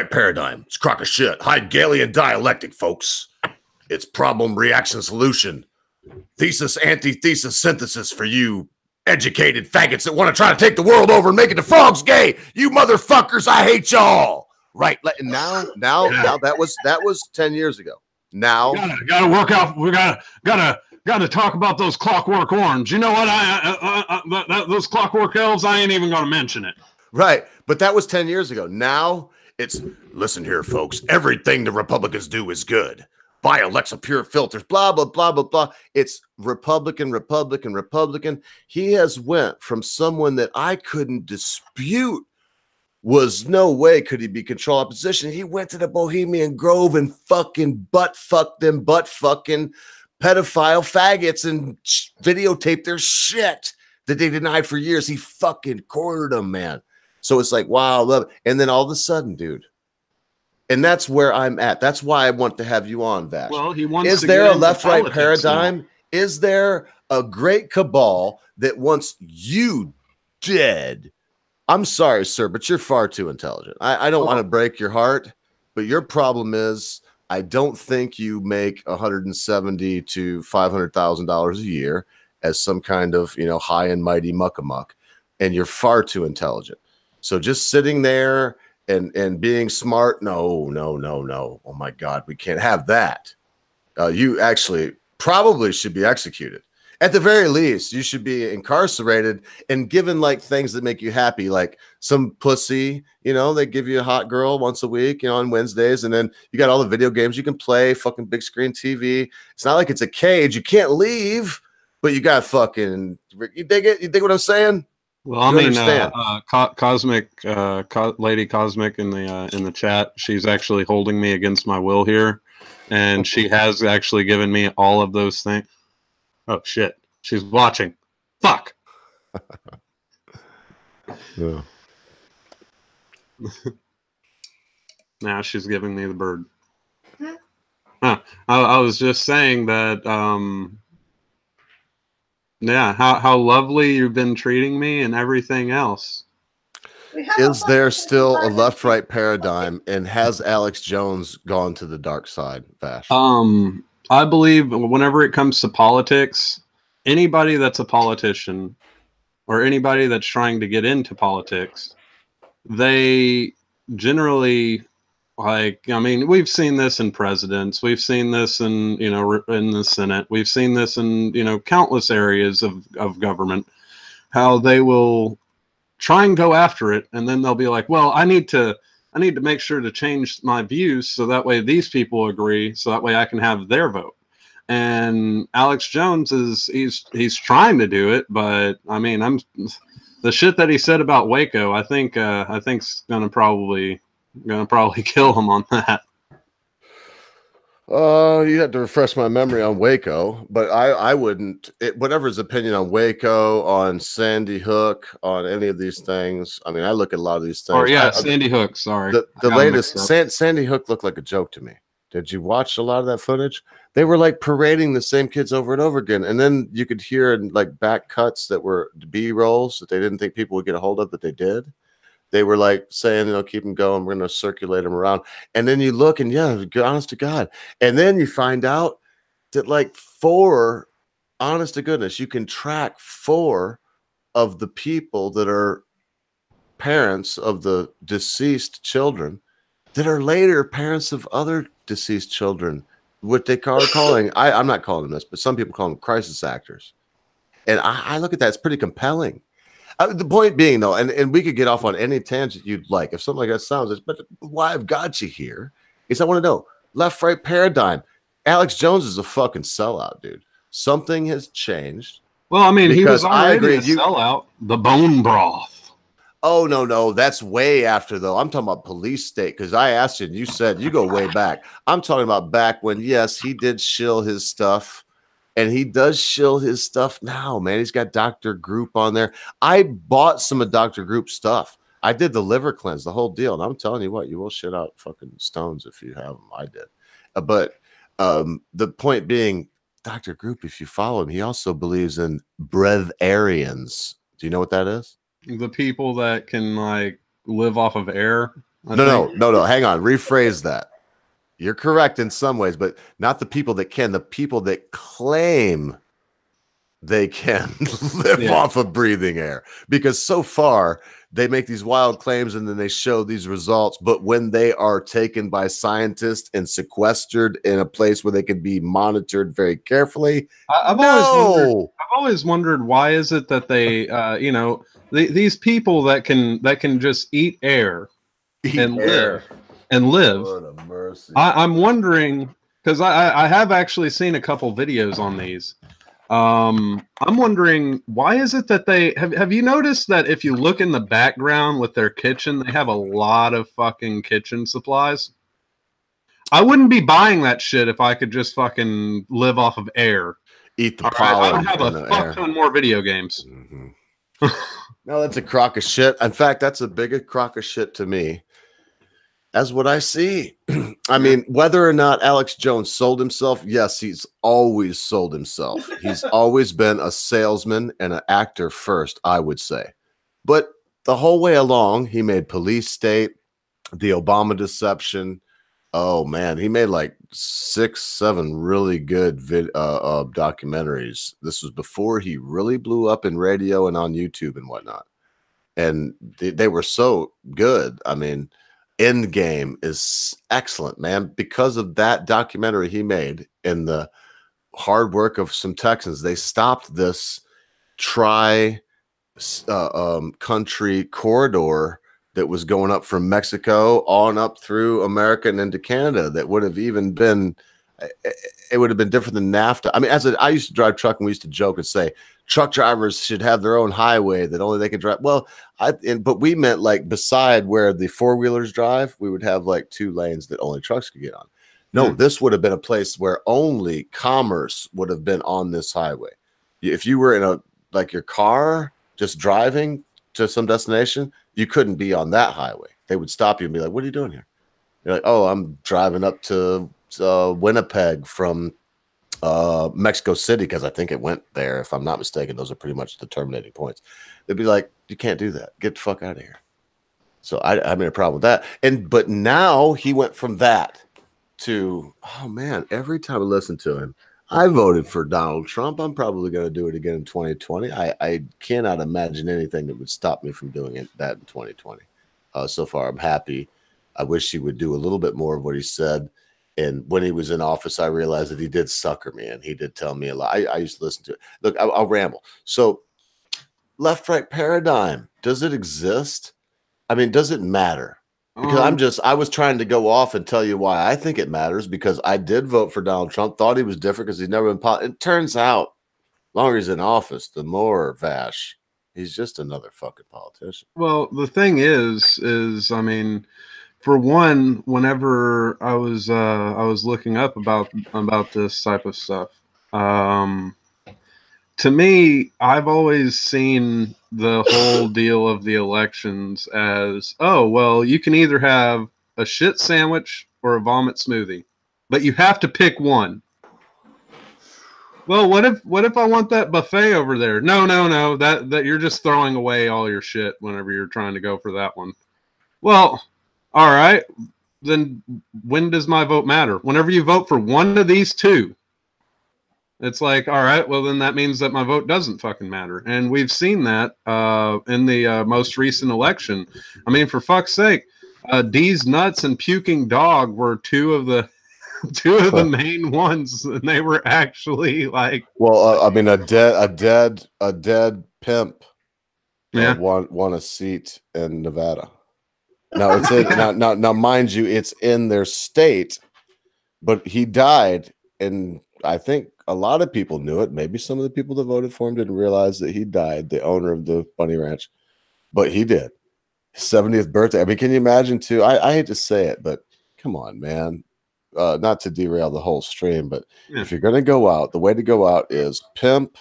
paradigm. It's crock of shit. Hegelian dialectic, folks. It's problem, reaction, solution. Thesis, antithesis, synthesis for you educated faggots that want to try to take the world over and make it the frogs gay. You motherfuckers, I hate y'all." Right. Now that was 10 years ago. Now gotta work out. We gotta got to talk about those Clockwork Orange. You know what? Those Clockwork Elves, I ain't even going to mention it. Right. But that was 10 years ago. Now it's, listen here, folks. Everything the Republicans do is good. Buy Alexa Pure filters, blah, blah, blah, blah, blah. It's Republican, Republican, Republican. He has went from someone that I couldn't dispute was no way could he be control opposition. He went to the Bohemian Grove and fucking butt fucked them, butt fucking pedophile faggots and videotaped their shit that they denied for years. He fucking cornered them, man. So it's like, wow, love it. And then all of a sudden, dude, and that's where I'm at. That's why I want to have you on, Vash. Well, he wants Is to there get a into left-right politics paradigm? now. Is there a great cabal that wants you dead? I'm sorry, sir, but you're far too intelligent. I don't want to break your heart, but your problem is I don't think you make $170,000 to $500,000 a year as some kind of, you know, high and mighty muckamuck, and you're far too intelligent. So just sitting there and being smart, no. Oh my God, we can't have that. You actually probably should be executed. At the very least, you should be incarcerated and given like things that make you happy, like some pussy, you know, they give you a hot girl once a week, you know, on Wednesdays. And then you got all the video games you can play, fucking big screen TV. It's not like it's a cage. You can't leave, but you got fucking, you dig it? You dig what I'm saying? Well, I mean, Cosmic, Lady Cosmic in the chat, she's actually holding me against my will here. And she has actually given me all of those things. Oh shit! She's watching. Fuck. Yeah. Now she's giving me the bird. I was just saying that. Yeah, how lovely you've been treating me and everything else. Is there still a left-right paradigm, and has Alex Jones gone to the dark side, Vash? I believe whenever it comes to politics, anybody that's a politician or anybody that's trying to get into politics, they generally, like, I mean, we've seen this in presidents, we've seen this in, you know, in the Senate, we've seen this in, you know, countless areas of government, how they will try and go after it, and then they'll be like, well, I need to make sure to change my views so that way these people agree, so that way I can have their vote. And Alex Jones he's trying to do it, but I mean, the shit that he said about Waco, I think's gonna probably kill him on that. You had to refresh my memory on Waco, but I wouldn't. Whatever his opinion on Waco, on Sandy Hook, on any of these things. I mean, I look at a lot of these things. Oh yeah, Sandy Hook. Sorry, the latest Sandy Hook looked like a joke to me. Did you watch a lot of that footage? They were like parading the same kids over and over again, and then you could hear in like back cuts that were B-rolls that they didn't think people would get a hold of, that they did. They were like saying, you know, keep them going. We're going to circulate them around. And then you look and yeah, honest to God. And then you find out that like 4, honest to goodness, you can track 4 of the people that are parents of the deceased children that are later parents of other deceased children. What they are calling, I'm not calling them this, but some people call them crisis actors. And I look at that, it's pretty compelling. The point being, though, and we could get off on any tangent you'd like. If something like that sounds, but why I've got you here is I want to know, left-right paradigm. Alex Jones is a fucking sellout, dude. Something has changed. Well, I mean, he was already a sellout. The bone broth. Oh, no. That's way after, though. I'm talking about police state, because I asked you, and you said you go way back. I'm talking about back when, yes, he did shill his stuff. And he does shill his stuff now, man. He's got Dr. Group on there. I bought some of Dr. Group's stuff. I did the liver cleanse, the whole deal. And I'm telling you what, you will shit out fucking stones if you have them. I did. But the point being, Dr. Group, if you follow him, he also believes in breatharians. Do you know what that is? The people that can like live off of air. No. Hang on. Rephrase that. You're correct in some ways, but not the people that can, the people that claim they can live off of breathing air, because so far they make these wild claims and then they show these results. But when they are taken by scientists and sequestered in a place where they can be monitored very carefully, I've always wondered why is it that they, these people that can just eat air and live. Lord of mercy. I'm wondering, because I have actually seen a couple videos on these. I'm wondering, why is it that they have you noticed that if you look in the background with their kitchen, they have a lot of fucking kitchen supplies? I wouldn't be buying that shit if I could just fucking live off of air. Eat the All right, pollen. I don't have a fuck ton more video games. Mm-hmm. No, that's a crock of shit. In fact, that's a bigger crock of shit to me as what I see. I mean, whether or not Alex Jones sold himself, yes, he's always sold himself. He's always been a salesman and an actor first, I would say. But the whole way along, he made Police State, The Obama Deception. Oh, man, he made like 6, 7 really good documentaries. This was before he really blew up in radio and on YouTube and whatnot. And they were so good. I mean, Endgame is excellent, man, because of that documentary he made and the hard work of some Texans. They stopped this country corridor that was going up from Mexico on up through America and into Canada. That would have even been, it would have been different than NAFTA. I mean, I used to drive truck, and we used to joke and say truck drivers should have their own highway that only they can drive. Well, but we meant like beside where the 4-wheelers drive, we would have like 2 lanes that only trucks could get on. No, this would have been a place where only commerce would have been on this highway. If you were in your car just driving to some destination, you couldn't be on that highway. They would stop you and be like, "What are you doing here?" You're like, "Oh, I'm driving up to Winnipeg from Mexico City," because I think it went there. If I'm not mistaken, those are pretty much the terminating points. They'd be like, "You can't do that. Get the fuck out of here." So I made a problem with that. But now he went from that to, oh man, every time I listen to him, I voted for Donald Trump. I'm probably going to do it again in 2020. I cannot imagine anything that would stop me from doing that in 2020. So far, I'm happy. I wish he would do a little bit more of what he said. And when he was in office, I realized that he did sucker me, and he did tell me a lot. I used to listen to it. Look, I'll ramble. So left-right paradigm, does it exist? I mean, does it matter? Because I was trying to go off and tell you why I think it matters, because I did vote for Donald Trump, thought he was different because he's never been it turns out, the longer he's in office, the more Vash, he's just another fucking politician. Well, the thing is, I mean, for one, whenever I was looking up about this type of stuff, to me, I've always seen the whole deal of the elections as, oh, well, you can either have a shit sandwich or a vomit smoothie, but you have to pick one. Well, what if I want that buffet over there? No, that you're just throwing away all your shit whenever you're trying to go for that one. Well, all right, then when does my vote matter? Whenever you vote for one of these two, it's like, all right, well, then that means that my vote doesn't fucking matter. And we've seen that in the most recent election. I mean, for fuck's sake, D's nuts and puking dog were two of the main ones, and they were actually like, well, I mean, a dead pimp won a seat in Nevada. Now it's now mind you, it's in their state, but he died, and I think a lot of people knew it. Maybe some of the people that voted for him didn't realize that he died, the owner of the Bunny Ranch, but he did. 70th birthday. I mean, can you imagine too? I hate to say it, but come on, man. Not to derail the whole stream, but if you're going to go out, the way to go out is pimp,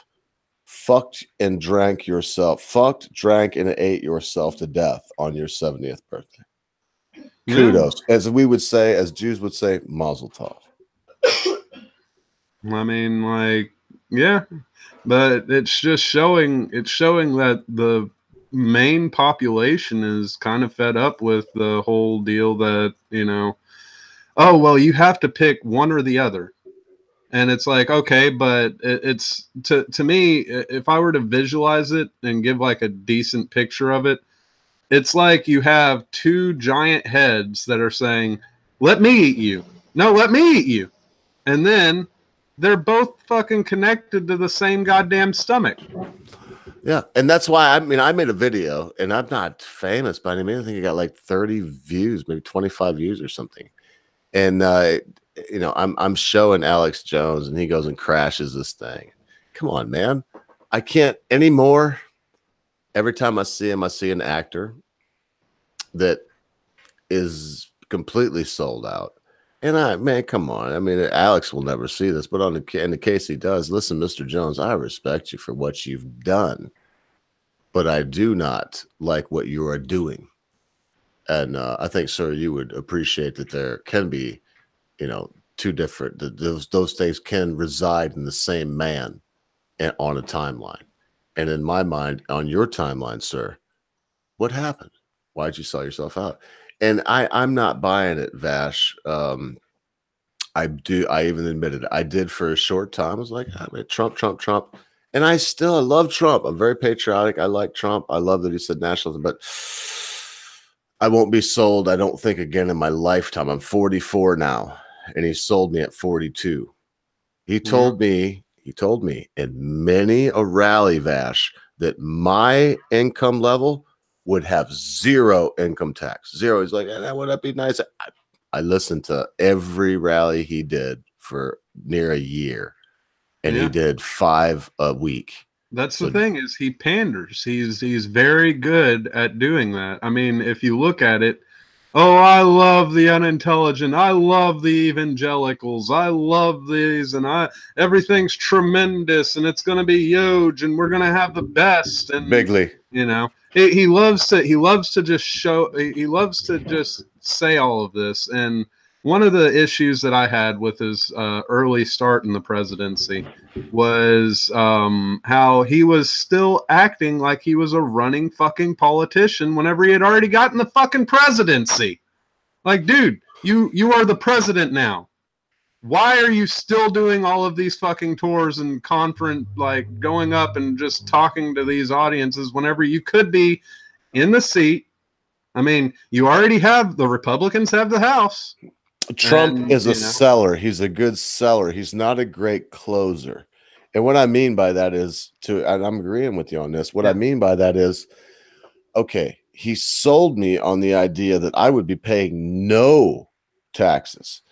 fucked and drank yourself, fucked, drank, and ate yourself to death on your 70th birthday. Kudos. As we would say, as Jews would say, mazel tov. I mean, like, yeah, but it's just showing that the main population is kind of fed up with the whole deal that, oh, well, you have to pick one or the other. And it's like, okay, but it's to me, if I were to visualize it and give like a decent picture of it, it's like you have two giant heads that are saying, "Let me eat you." No, let me eat you. And then they're both fucking connected to the same goddamn stomach. Yeah, and that's why I made a video, and I'm not famous by any means. I think I got like 30 views, maybe 25 views or something. And I'm showing Alex Jones, and he goes and crashes this thing. Come on, man! I can't anymore. Every time I see him, I see an actor that is completely sold out. And man, come on. I mean, Alex will never see this, but in the case he does, listen, Mr. Jones, I respect you for what you've done, but I do not like what you are doing. And I think, sir, you would appreciate that there can be, two different, those things can reside in the same man and on a timeline. And in my mind, on your timeline, sir, what happened? Why'd you sell yourself out? And I'm not buying it, Vash. I even admitted it. I did for a short time. I was like, Trump, Trump, Trump. And I love Trump. I'm very patriotic. I like Trump. I love that he said nationalism, but I won't be sold, I don't think, again in my lifetime. I'm 44 now, and he sold me at 42. He told me in many a rally, Vash, that my income level would have zero income tax. Zero. He's like, that would that be nice? I listened to every rally he did for near a year, and he did 5 a week. That's the thing, is he panders. He's very good at doing that. I mean, if you look at it, oh, I love the unintelligent. I love the evangelicals. I love these, and everything's tremendous, and it's going to be huge, and we're going to have the best. And bigly, he loves to just show. He loves to just say all of this. And one of the issues that I had with his early start in the presidency was how he was still acting like he was a running fucking politician whenever he had already gotten the fucking presidency. Like, dude, you are the president now. Why are you still doing all of these fucking tours and conference, like going up and just talking to these audiences whenever you could be in the seat? I mean, you already have, the Republicans have the House. Trump is a seller. He's a good seller. He's not a great closer. And what I mean by that is, and I'm agreeing with you on this, what I mean by that is, okay, he sold me on the idea that I would be paying no taxes.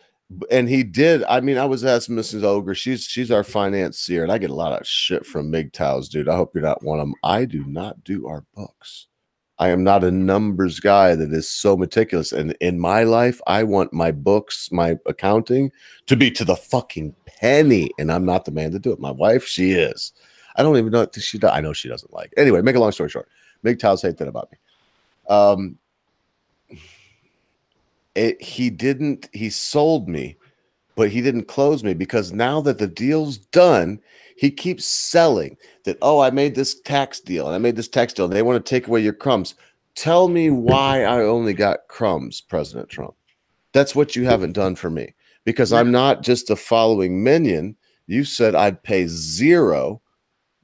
And he did. I mean, I was asking Mrs. Ogre, she's our financier, and I get a lot of shit from MGTOWs, dude. I hope you're not one of them. I do not do our books. I am not a numbers guy that is so meticulous. And in my life, I want my books, my accounting to be to the fucking penny. And I'm not the man to do it. My wife, she is. I don't even know if she does. I know she doesn't like it. Anyway, make a long story short. MGTOWs hate that about me. He sold me, but he didn't close me, because now that the deal's done, he keeps selling that, oh, I made this tax deal and I made this tax deal and they want to take away your crumbs. Tell me why I only got crumbs, President Trump. That's what you haven't done for me, because I'm not just a following minion. You said I'd pay zero.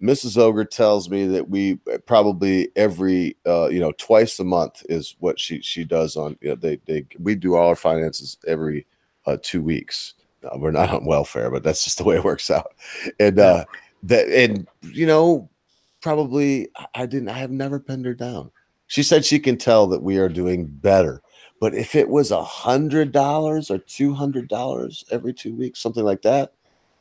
Mrs. Ogre tells me that we probably every twice a month is what she does on, we do all our finances every 2 weeks. We're not on welfare, but that's just the way it works out. And probably I have never pinned her down. She said she can tell that we are doing better. But if it was $100 or $200 every 2 weeks, something like that,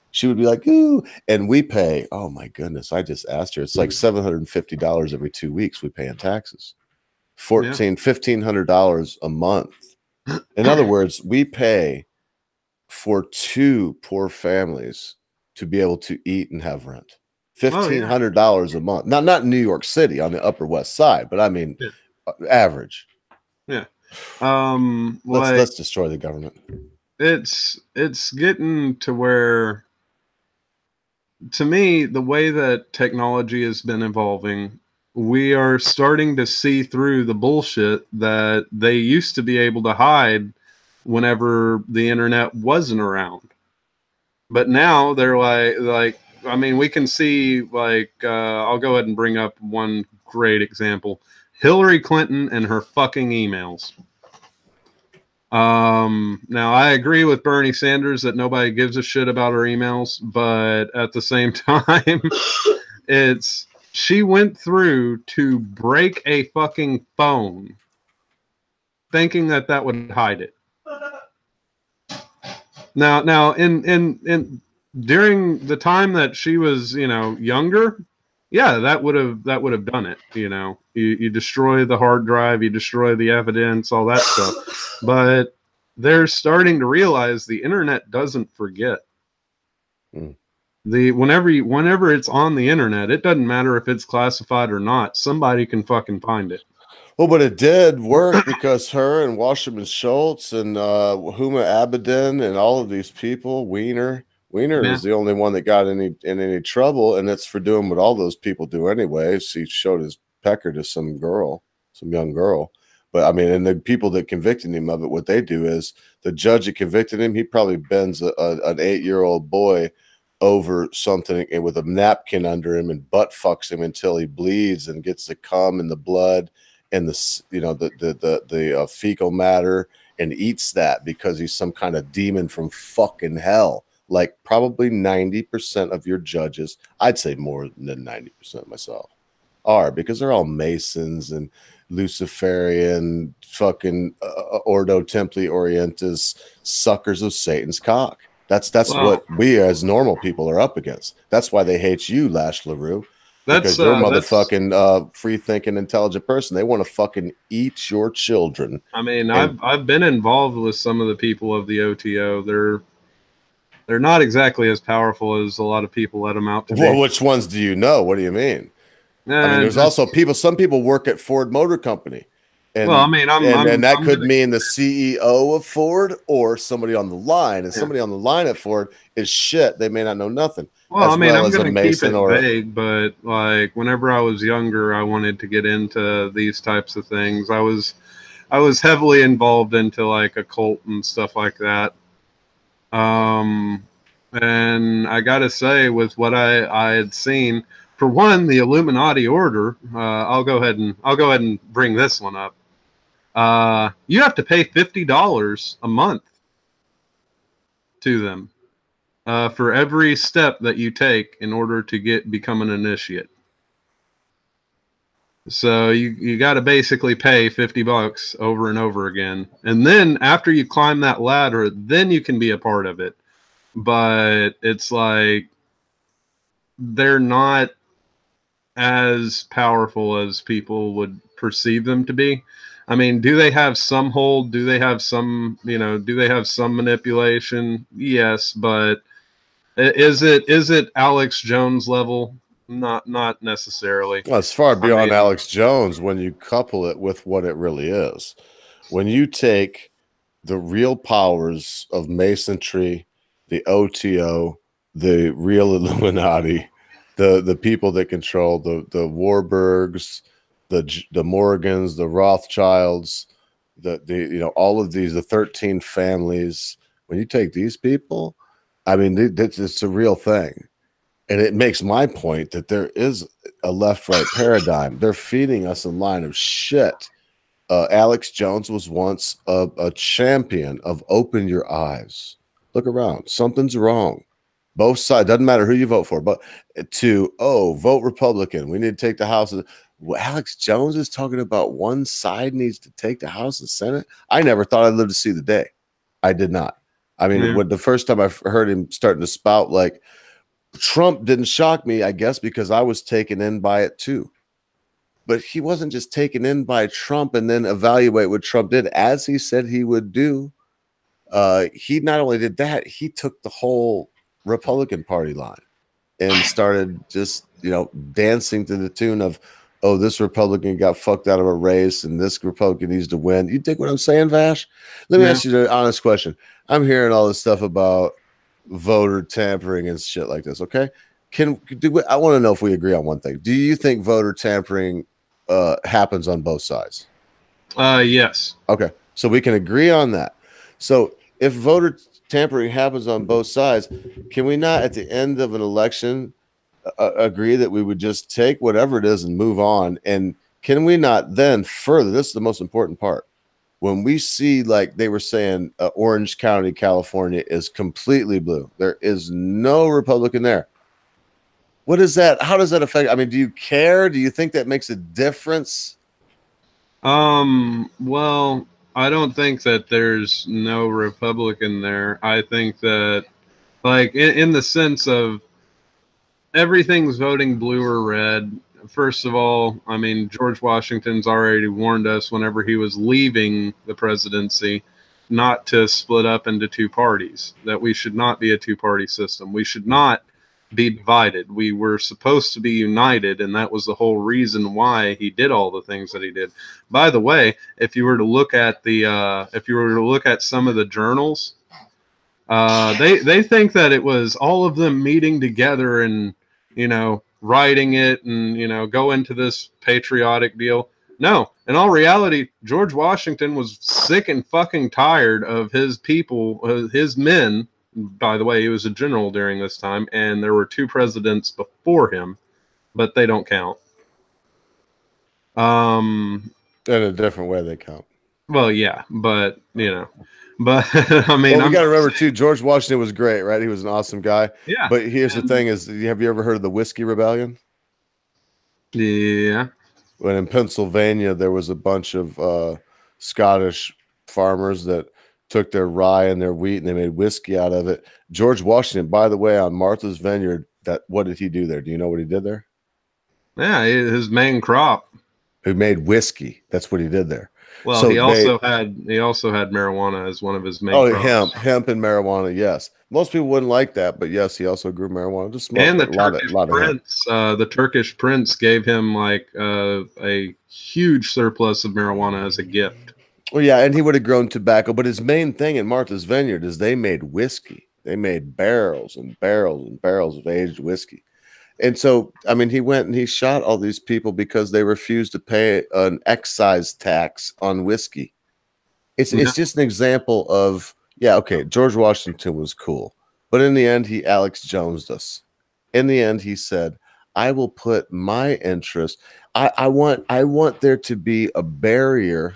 she would be like, ooh. And we pay, oh my goodness, I just asked her. It's like $750 every 2 weeks we pay in taxes. $1,500 a month. In other words, we pay for 2 poor families to be able to eat and have rent. $1,500 a month. Not in New York City on the Upper West Side, but I mean average. Yeah. Let's destroy the government. It's getting to where, to me, the way that technology has been evolving, we are starting to see through the bullshit that they used to be able to hide whenever the internet wasn't around. But now they're like I mean, we can see like I'll go ahead and bring up one great example: Hillary Clinton and her fucking emails. Now I agree with Bernie Sanders that nobody gives a shit about her emails, but at the same time, it's she went through to break a fucking phone thinking that that would hide it. Now, in during the time that she was, younger, yeah, that would have done it. You destroy the hard drive, you destroy the evidence, all that stuff. But they're starting to realize the internet doesn't forget. Mm. Whenever it's on the internet, it doesn't matter if it's classified or not. Somebody can fucking find it. Well, but it did work because her and Wasserman Schultz and Huma Abedin and all of these people, Wiener Yeah. is the only one that got in any trouble, and it's for doing what all those people do anyways. He showed his pecker to some young girl. But I mean, and the people that convicted him of it, what they do is the judge that convicted him, he probably bends an 8-year-old boy over something and with a napkin under him and butt fucks him until he bleeds and gets the cum and the blood and the fecal matter and eats that because he's some kind of demon from fucking hell. Like probably 90% of your judges, I'd say more than 90% myself, are, because they're all Masons and Luciferian fucking Ordo Templi Orientis suckers of Satan's cock. That's what we as normal people are up against. That's why they hate you, Lash LaRue. Because you're a motherfucking free-thinking, intelligent person. They want to fucking eat your children. I mean, I've been involved with some of the people of the OTO. They're not exactly as powerful as a lot of people let them out to be. Well, which ones do you know? What do you mean? I mean, there's also some people work at Ford Motor Company. And, well, I mean, that could mean the CEO of Ford or somebody on the line. And somebody on the line at Ford is shit. They may not know nothing. Well, I mean, I'm going to keep it vague, but like whenever I was younger, I wanted to get into these types of things. I was heavily involved into like occult and stuff like that. And I got to say, with what I had seen, for one, the Illuminati order. I'll go ahead and bring this one up. You have to pay $50 a month to them for every step that you take in order to become an initiate. So you got to basically pay $50 over and over again, and then after you climb that ladder, then you can be a part of it. But it's like they're not as powerful as people would perceive them to be. I mean, do they have some hold? Do they have some, do they have some manipulation? Yes, but is it Alex Jones level? Not necessarily. Well, it's far beyond Alex Jones when you couple it with what it really is. When you take the real powers of Masonry, the OTO, the real Illuminati, the people that control the Warburgs, the Morgans, the Rothschilds, all of these, the 13 families. When you take these people, I mean, it's a real thing. And it makes my point that there is a left-right paradigm. They're feeding us a line of shit. Alex Jones was once a champion of open your eyes. Look around. Something's wrong. Both sides. Doesn't matter who you vote for. But vote Republican. We need to take the House. Alex Jones is talking about one side needs to take the House and Senate. I never thought I'd live to see the day. I did not. I mean, when the first time I heard him starting to spout, like, Trump didn't shock me, I guess, because I was taken in by it too. But he wasn't just taken in by Trump and then evaluate what Trump did, as he said he would do. He not only did that, he took the whole Republican Party line and started just, dancing to the tune of, oh, this Republican got fucked out of a race and this Republican needs to win. You dig what I'm saying, Vash? Let me ask you an honest question. I'm hearing all this stuff about voter tampering and shit like this. Okay. I want to know if we agree on one thing. Do you think voter tampering happens on both sides? Yes. Okay. So we can agree on that. So if voter tampering happens on both sides. Can we not, at the end of an election, agree that we would just take whatever it is and move on? And can we not then further? This is the most important part. When we see, like they were saying, Orange County, California is completely blue. There is no Republican there. What is that? How does that affect? I mean, do you care? Do you think that makes a difference? Well, I don't think that there's no Republican there. I think that, like, in the sense of everything's voting blue or red. First of all, I mean, George Washington's already warned us whenever he was leaving the presidency not to split up into two parties, that we should not be a two-party system. We should not be divided. We were supposed to be united, and that was the whole reason why he did all the things that he did. By the way, if you were to look at some of the journals, they think that it was all of them meeting together and, you know, writing it and, you know, go into this patriotic deal. No, in all reality, George Washington was sick and fucking tired of his people, his men. By the way, he was a general during this time, and there were two presidents before him, but they don't count. In a different way, they count. Well, yeah, but you know, but I mean, well, we got to remember too. George Washington was great, right? He was an awesome guy. Yeah. But here's the thing: is have you ever heard of the Whiskey Rebellion? Yeah. When in Pennsylvania there was a bunch of Scottish farmers that took their rye and their wheat and they made whiskey out of it. George Washington, by the way, on Martha's Vineyard, what did he do there? Do you know what he did there? Yeah, his main crop. Who made whiskey? That's what he did there. Well, so he also had marijuana as one of his main crops. hemp and marijuana. Yes, most people wouldn't like that, but yes, he also grew marijuana. Just smoked and the Turkish prince gave him like a huge surplus of marijuana as a gift. Well, yeah, and he would have grown tobacco, but his main thing in Martha's Vineyard is they made whiskey. They made barrels and barrels and barrels of aged whiskey. And so, I mean, he went and he shot all these people because they refused to pay an excise tax on whiskey. It's just an example of, yeah, okay, George Washington was cool. But in the end, he Alex Jones'd us. In the end, he said, I will put my interest. I want there to be a barrier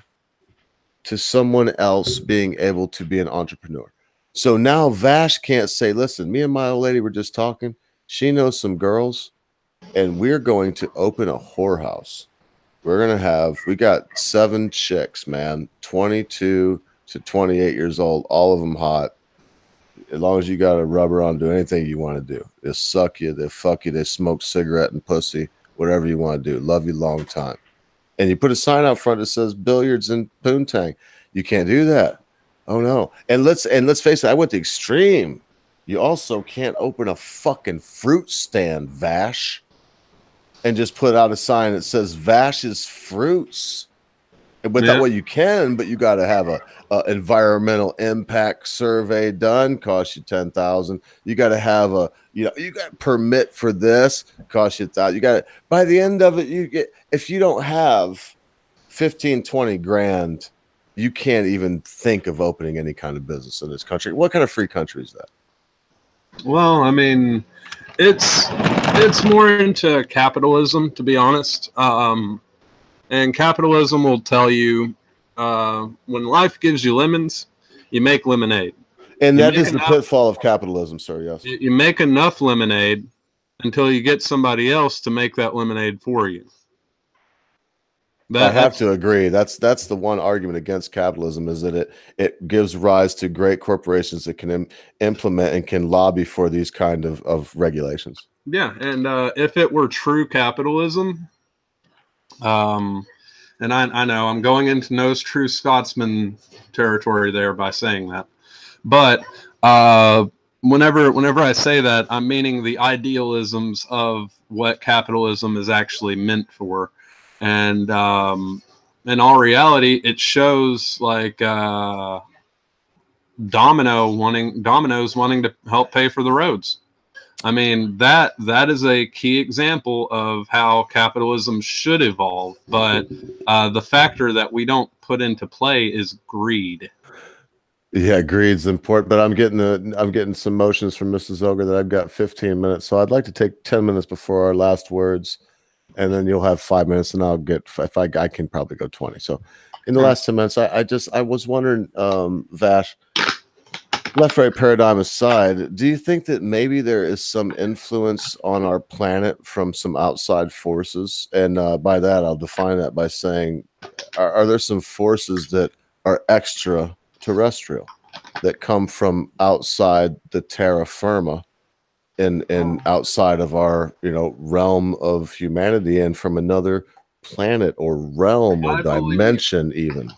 to someone else being able to be an entrepreneur. So now Vash can't say, listen, me and my old lady were just talking. She knows some girls, and we're going to open a whorehouse. We got 7 chicks, man, 22 to 28 years old, all of them hot. As long as you got a rubber on, do anything you want to do. They'll suck you, they'll fuck you, they smoke cigarette and pussy, whatever you want to do. Love you long time. And you put a sign out front that says billiards and poontang. You can't do that. Oh no. And let's face it, I went to extreme. You also can't open a fucking fruit stand, Vash, and just put out a sign that says Vash's Fruits. But that way you can, but you got to have a environmental impact survey done, cost you $10,000. You got to have you got a permit for this, cost you $1,000. You got it. By the end of it, if you don't have 15, 20 grand, you can't even think of opening any kind of business in this country. What kind of free country is that? Well, I mean, it's more into capitalism, to be honest. And capitalism will tell you when life gives you lemons, you make lemonade. And that is the pitfall of capitalism, sir. Yes. You make enough lemonade until you get somebody else to make that lemonade for you. I have to agree. That's the one argument against capitalism, is that it gives rise to great corporations that can implement and can lobby for these kind of regulations. Yeah, and if it were true capitalism, and I know I'm going into no true Scotsman territory there by saying that, but whenever I say that, I'm meaning the idealisms of what capitalism is actually meant for. And in all reality, it shows like Domino's wanting to help pay for the roads. I mean, that is a key example of how capitalism should evolve. But the factor that we don't put into play is greed. Yeah, greed's important, but I'm getting some motions from Mrs. Ogre that I've got 15 minutes, so I'd like to take 10 minutes before our last words, and then you'll have 5 minutes, and I'll get if I can probably go 20. So, in the last 10 minutes, I was wondering, Vash, left right paradigm aside, do you think that maybe there is some influence on our planet from some outside forces? And by that, I'll define that by saying, are there some forces that are extraterrestrial that come from outside the terra firma and outside of our realm of humanity and from another planet or realm or dimension even?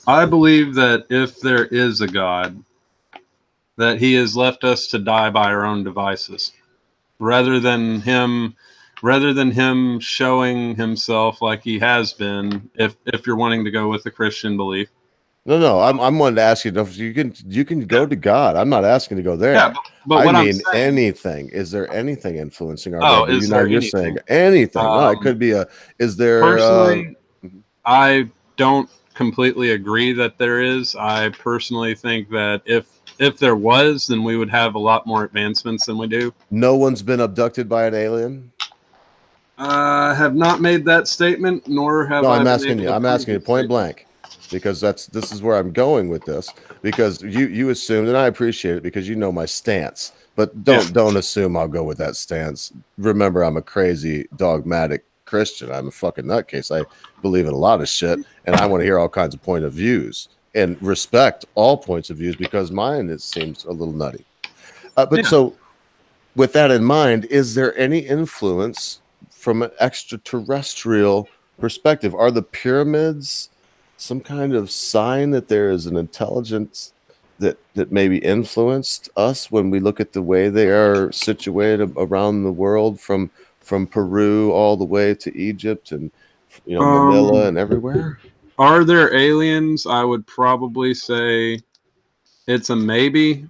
I believe that if there is a God, that he has left us to die by our own devices, rather than him showing himself like he has been. If you're wanting to go with the Christian belief, no, I'm wanting to ask you if you can go to God. I'm not asking to go there. Yeah, but I what I'm mean saying- anything. Is there anything influencing our Oh, God? But is now there you're anything? saying anything. No, it could be a. Is there? Personally, I don't completely agree that there is. I personally think that if there was, then we would have a lot more advancements than we do. No one's been abducted by an alien? I have not made that statement, nor have No, I I'm been asking able you. to I'm prove asking you the point statement. blank, because this is where I'm going with this. Because you assumed, and I appreciate it because you know my stance. But don't assume I'll go with that stance. Remember, I'm a crazy dogmatic Christian. I'm a fucking nutcase. I believe in a lot of shit, and I want to hear all kinds of point of views and respect all points of views because mine it seems a little nutty. But so, with that in mind, is there any influence from an extraterrestrial perspective? Are the pyramids some kind of sign that there is an intelligence that maybe influenced us when we look at the way they are situated around the world, from Peru all the way to Egypt and Manila and everywhere? Are there aliens? I would probably say it's a maybe,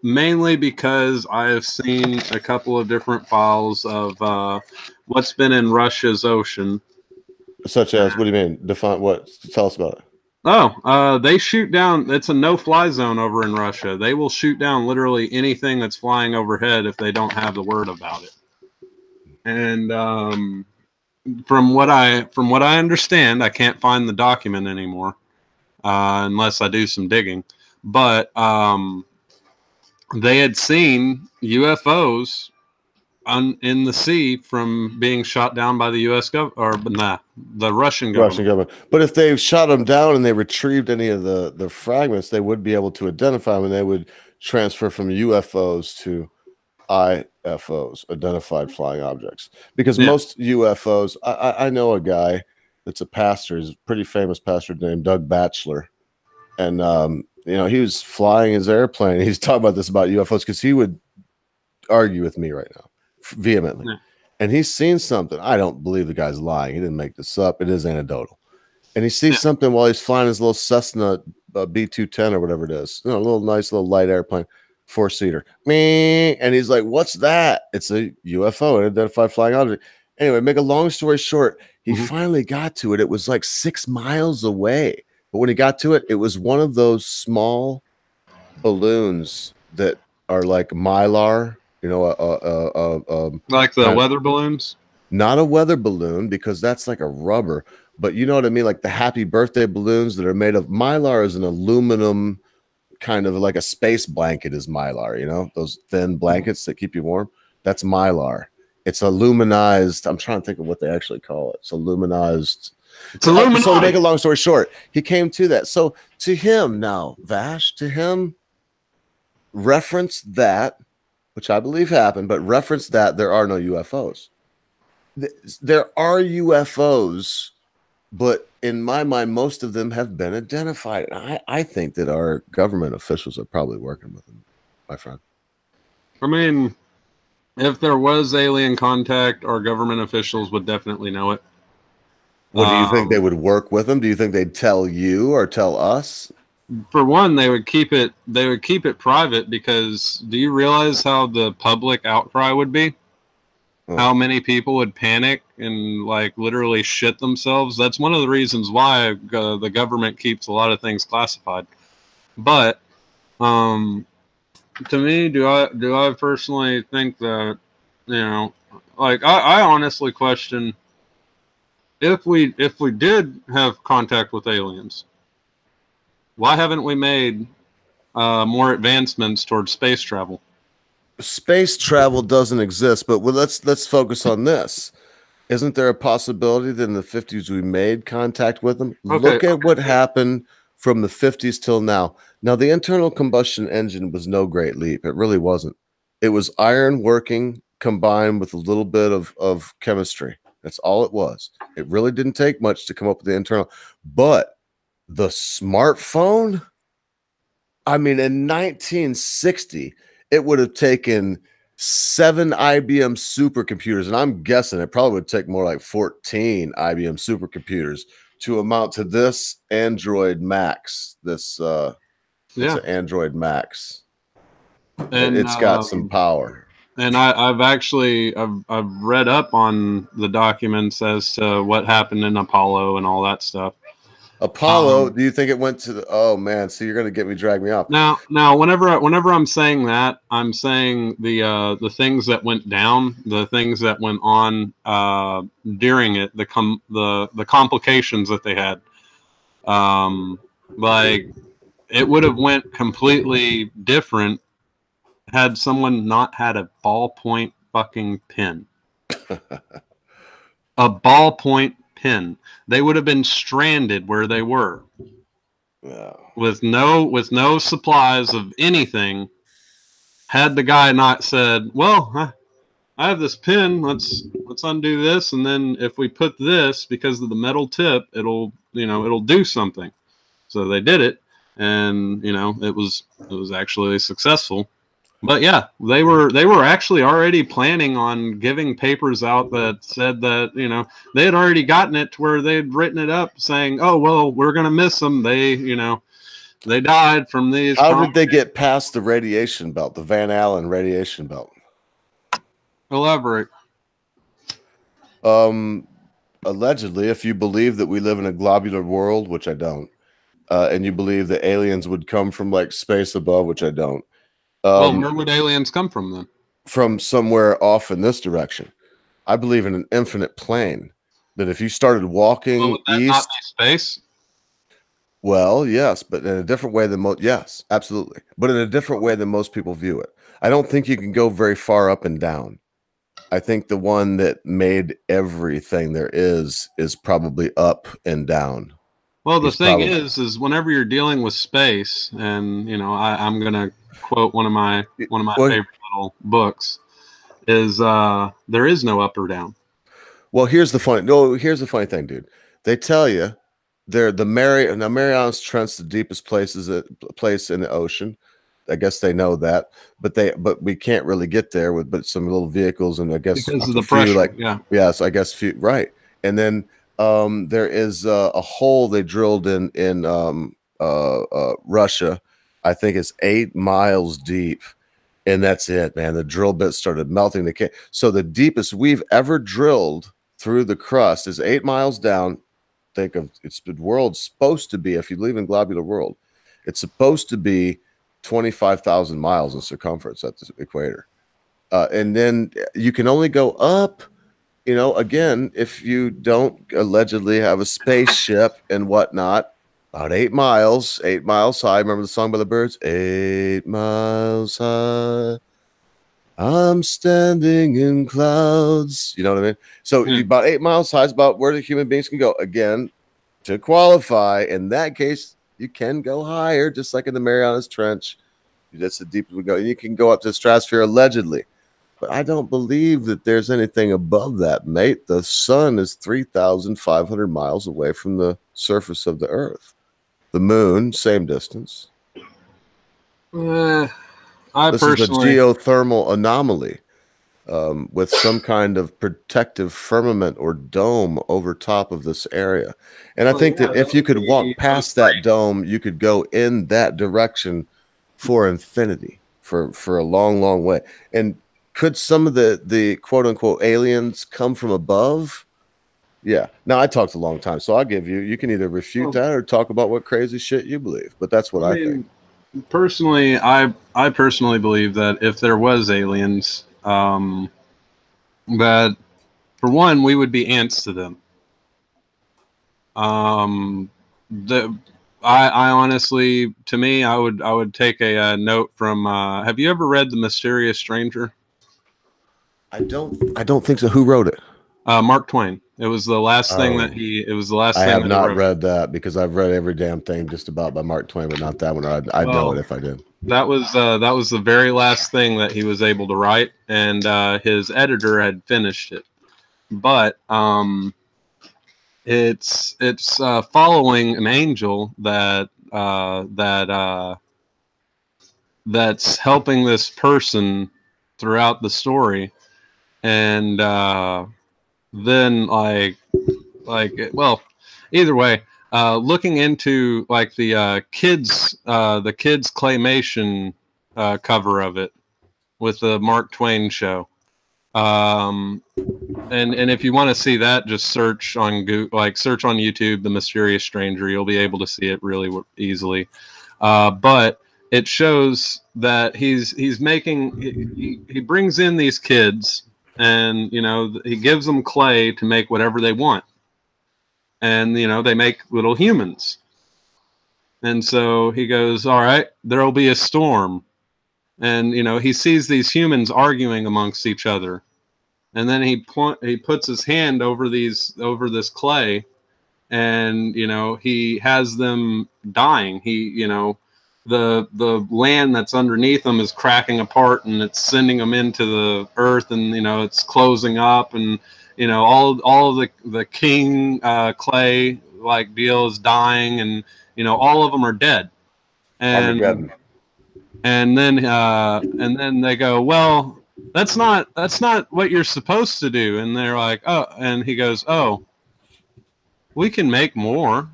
mainly because I have seen a couple of different files of what's been in Russia's ocean. Such as, what do you mean? Define what? Tell us about it. Oh, they shoot down. It's a no-fly zone over in Russia. They will shoot down literally anything that's flying overhead if they don't have the word about it. And from what I understand, I can't find the document anymore unless I do some digging. But they had seen UFOs in the sea from being shot down by the U.S. the Russian government. But if they shot them down and they retrieved any of the fragments, they would be able to identify them, and they would transfer from UFOs to IFOs, identified flying objects. Because most UFOs, I know a guy that's a pastor, he's a pretty famous pastor named Doug Batchelor, and he was flying his airplane. He's talking about this about UFOs because he would argue with me right now vehemently. Yeah. And he's seen something. I don't believe the guy's lying. He didn't make this up. It is anecdotal. And he sees something while he's flying his little Cessna B210 or whatever it is. A little nice little light airplane, 4-seater. And he's like, "What's that?" It's a UFO, an identified flying object. Anyway, make a long story short, he finally got to it. It was like 6 miles away. But when he got to it, it was one of those small balloons that are like Mylar, like the weather balloons. Not a weather balloon, because that's like a rubber, but you know what I mean, like the happy birthday balloons that are made of Mylar. Is an aluminum, kind of like a space blanket is Mylar, those thin blankets that keep you warm. That's Mylar. It's aluminized. I'm trying to think of what they actually call it. It's aluminized. So to make a long story short, he came to that. So to him now, Vash, to him, reference that, which I believe happened, but reference that there are no UFOs. There are UFOs, but in my mind, most of them have been identified. I think that our government officials are probably working with them, my friend. I mean, if there was alien contact, our government officials would definitely know it. What do you think, they would work with them? Do you think they'd tell you or tell us? For one, they would keep it private, because do you realize how the public outcry would be? How many people would panic and like literally shit themselves? That's one of the reasons why the government keeps a lot of things classified. But to me, do I personally think that, you know, like I honestly question if we did have contact with aliens, why haven't we made more advancements towards space travel? Space travel doesn't exist, but let's focus on this. Isn't there a possibility that in the 50s we made contact with them? Look at what happened from the 50s till now. Now, the internal combustion engine was no great leap. It really wasn't. It was iron working combined with a little bit of chemistry. That's all it was. It really didn't take much to come up with the internal. But the smartphone, I mean, in 1960, it would have taken 7 IBM supercomputers, and I'm guessing it probably would take more like 14 IBM supercomputers to amount to this Android Max. It's an Android Max. And it's got some power. And I've actually I've read up on the documents as to what happened in Apollo and all that stuff. Apollo, do you think it went to the? Oh man, so you're gonna get me drag me off. Now, whenever I'm saying that, I'm saying the things that went down, the things that went on during it, the complications that they had. Like it would have went completely different had someone not had a ballpoint fucking pen. A ballpoint pen. They would have been stranded where they were. Yeah. With no supplies of anything. Had the guy not said, "Well, I have this pen. Let's undo this, and then if we put this, because of the metal tip, it'll do something." So they did it, and it was actually successful. But yeah, they were actually already planning on giving papers out that said that they had already gotten it to where they had written it up saying, "Oh well, we're gonna miss them. They died from these." How did they get past the radiation belt, the Van Allen radiation belt? Elaborate. Allegedly, if you believe that we live in a globular world, which I don't, and you believe that aliens would come from like space above, which I don't. Well, where would aliens come from then? From somewhere off in this direction. I believe in an infinite plane. That if you started walking would that east, not be space? Well, yes, but in a different way than most. Yes, absolutely, but in a different way than most people view it. I don't think you can go very far up and down. I think the one that made everything there is probably up and down. Well, the thing is whenever you're dealing with space, and I'm gonna quote one of my favorite little books, is there is no up or down. Well, here's the funny thing, dude. They tell you the Marianas Trench, the deepest place in the ocean. I guess they know that, but we can't really get there with some little vehicles, and I guess because of the pressure. Yes, I guess right. And then there is a hole they drilled in Russia. I think it's 8 miles deep, and that's it, man. The drill bit started melting. So the deepest we've ever drilled through the crust is 8 miles down. Think of it's the world's supposed to be, if you believe in globular world, it's supposed to be 25,000 miles in circumference at the equator. And then you can only go up, again, if you don't allegedly have a spaceship and whatnot, about 8 miles high. Remember the song by the Birds? 8 miles high, I'm standing in clouds. You know what I mean? So about 8 miles high is about where the human beings can go. Again, to qualify, in that case, you can go higher, just like in the Marianas Trench. That's the deepest we go. And you can go up to the stratosphere, allegedly. But I don't believe that there's anything above that, mate. The sun is 3,500 miles away from the surface of the Earth. The moon, same distance. This is a geothermal anomaly with some kind of protective firmament or dome over top of this area. And I think that if you could walk past that dome, you could go in that direction for infinity, for a long, long way. And could some of the quote unquote aliens come from above? Yeah. Now, I talked a long time, so I'll give you can either refute that or talk about what crazy shit you believe. But that's what I think. personally, I personally believe that if there was aliens, that for one we would be ants to them. The I honestly, to me, I would take a note from. Have you ever read The Mysterious Stranger? I don't think so. Who wrote it? Mark Twain. It was the last thing that Oh, he. It was the last I thing have that he not wrote. read that because I've read every damn thing just about by Mark Twain, but not that one. I'd know it Well, if I did. that was the very last thing that he was able to write, and his editor had finished it. But it's following an angel that's helping this person throughout the story, and then well, either way, looking into like the kids claymation cover of it with the Mark Twain show. Um, and if you want to see that, just search on search on YouTube, The Mysterious Stranger. You'll be able to see it really easily. But it shows that he's making he brings in these kids, and he gives them clay to make whatever they want, and they make little humans. And so he goes, all right, there'll be a storm, and he sees these humans arguing amongst each other, and then he puts his hand over this clay, and he has them dying. The land that's underneath them is cracking apart, and it's sending them into the earth, and it's closing up, and all of the king clay like deal is dying, and all of them are dead. and Armageddon. and then they go, well, that's not what you're supposed to do. And they're like, oh, and he goes, oh, we can make more.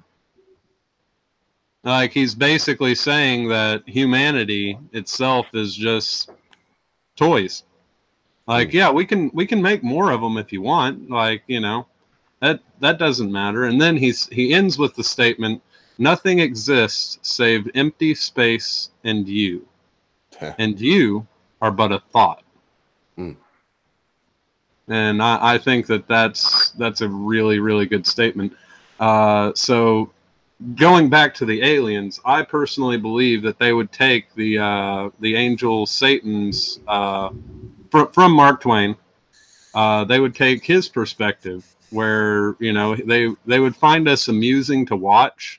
Like, he's basically saying that humanity itself is just toys. Like, yeah, we can make more of them if you want. Like, that doesn't matter. And then he ends with the statement, nothing exists save empty space and you. And you are but a thought. Mm. And I think that's a really, really good statement. So going back to the aliens, I personally believe that they would take the angel Satan's from Mark Twain. They would take his perspective, where they would find us amusing to watch,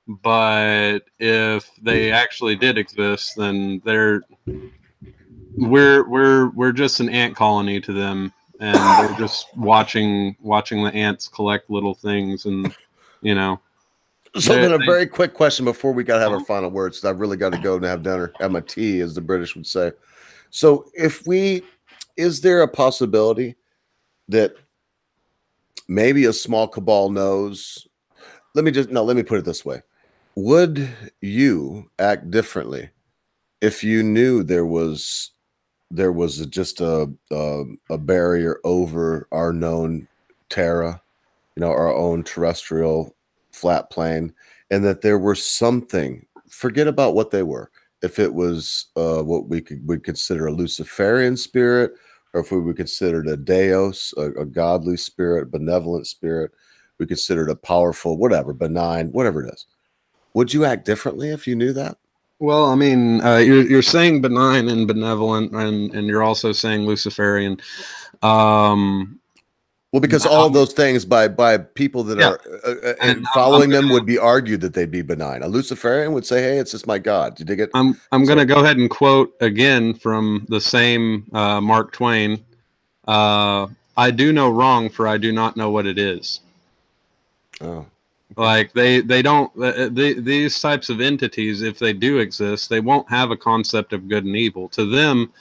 but if they actually did exist, then we're just an ant colony to them, and they're just watching the ants collect little things, and you know So they then, a they very quick question before we got to have our final words. 'Cause I've really got to go and have dinner, have my tea, as the British would say. So, is there a possibility that maybe a small cabal knows? Let me put it this way: would you act differently if you knew there was just a barrier over our known Terra, our own terrestrial flat plane, and that there were something, forget about what they were, if it was what would consider a Luciferian spirit, or if we would consider it a Deus, a godly spirit, benevolent spirit, we consider it a powerful, whatever, benign, whatever it is. Would you act differently if you knew that? Well, I mean, you're saying benign and benevolent, and you're also saying Luciferian. Um, Well, because all those things by people that yeah, are and following them would be argued that they'd be benign. A Luciferian would say, "Hey, it's just my God." Do you dig it? I'm So, gonna go ahead and quote again from the same Mark Twain. Uh, I do no wrong, for I do not know what it is. oh, Like, they don't these types of entities, if they do exist, they won't have a concept of good and evil. To them,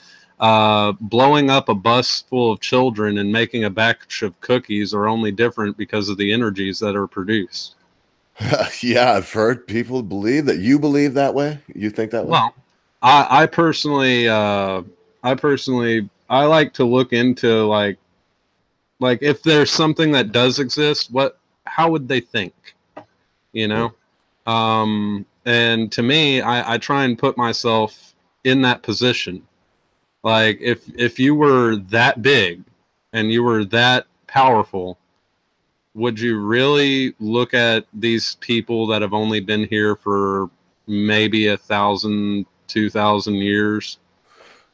blowing up a bus full of children and making a batch of cookies are only different because of the energies that are produced. yeah, I've heard people believe that. You believe that way? You think that way? Well, I personally, I like to look into, like if there's something that does exist, how would they think? You Hmm. know, And to me, I try and put myself in that position. Like if you were that big and you were that powerful, would you really look at these people that have only been here for maybe 1,000, 2,000 years?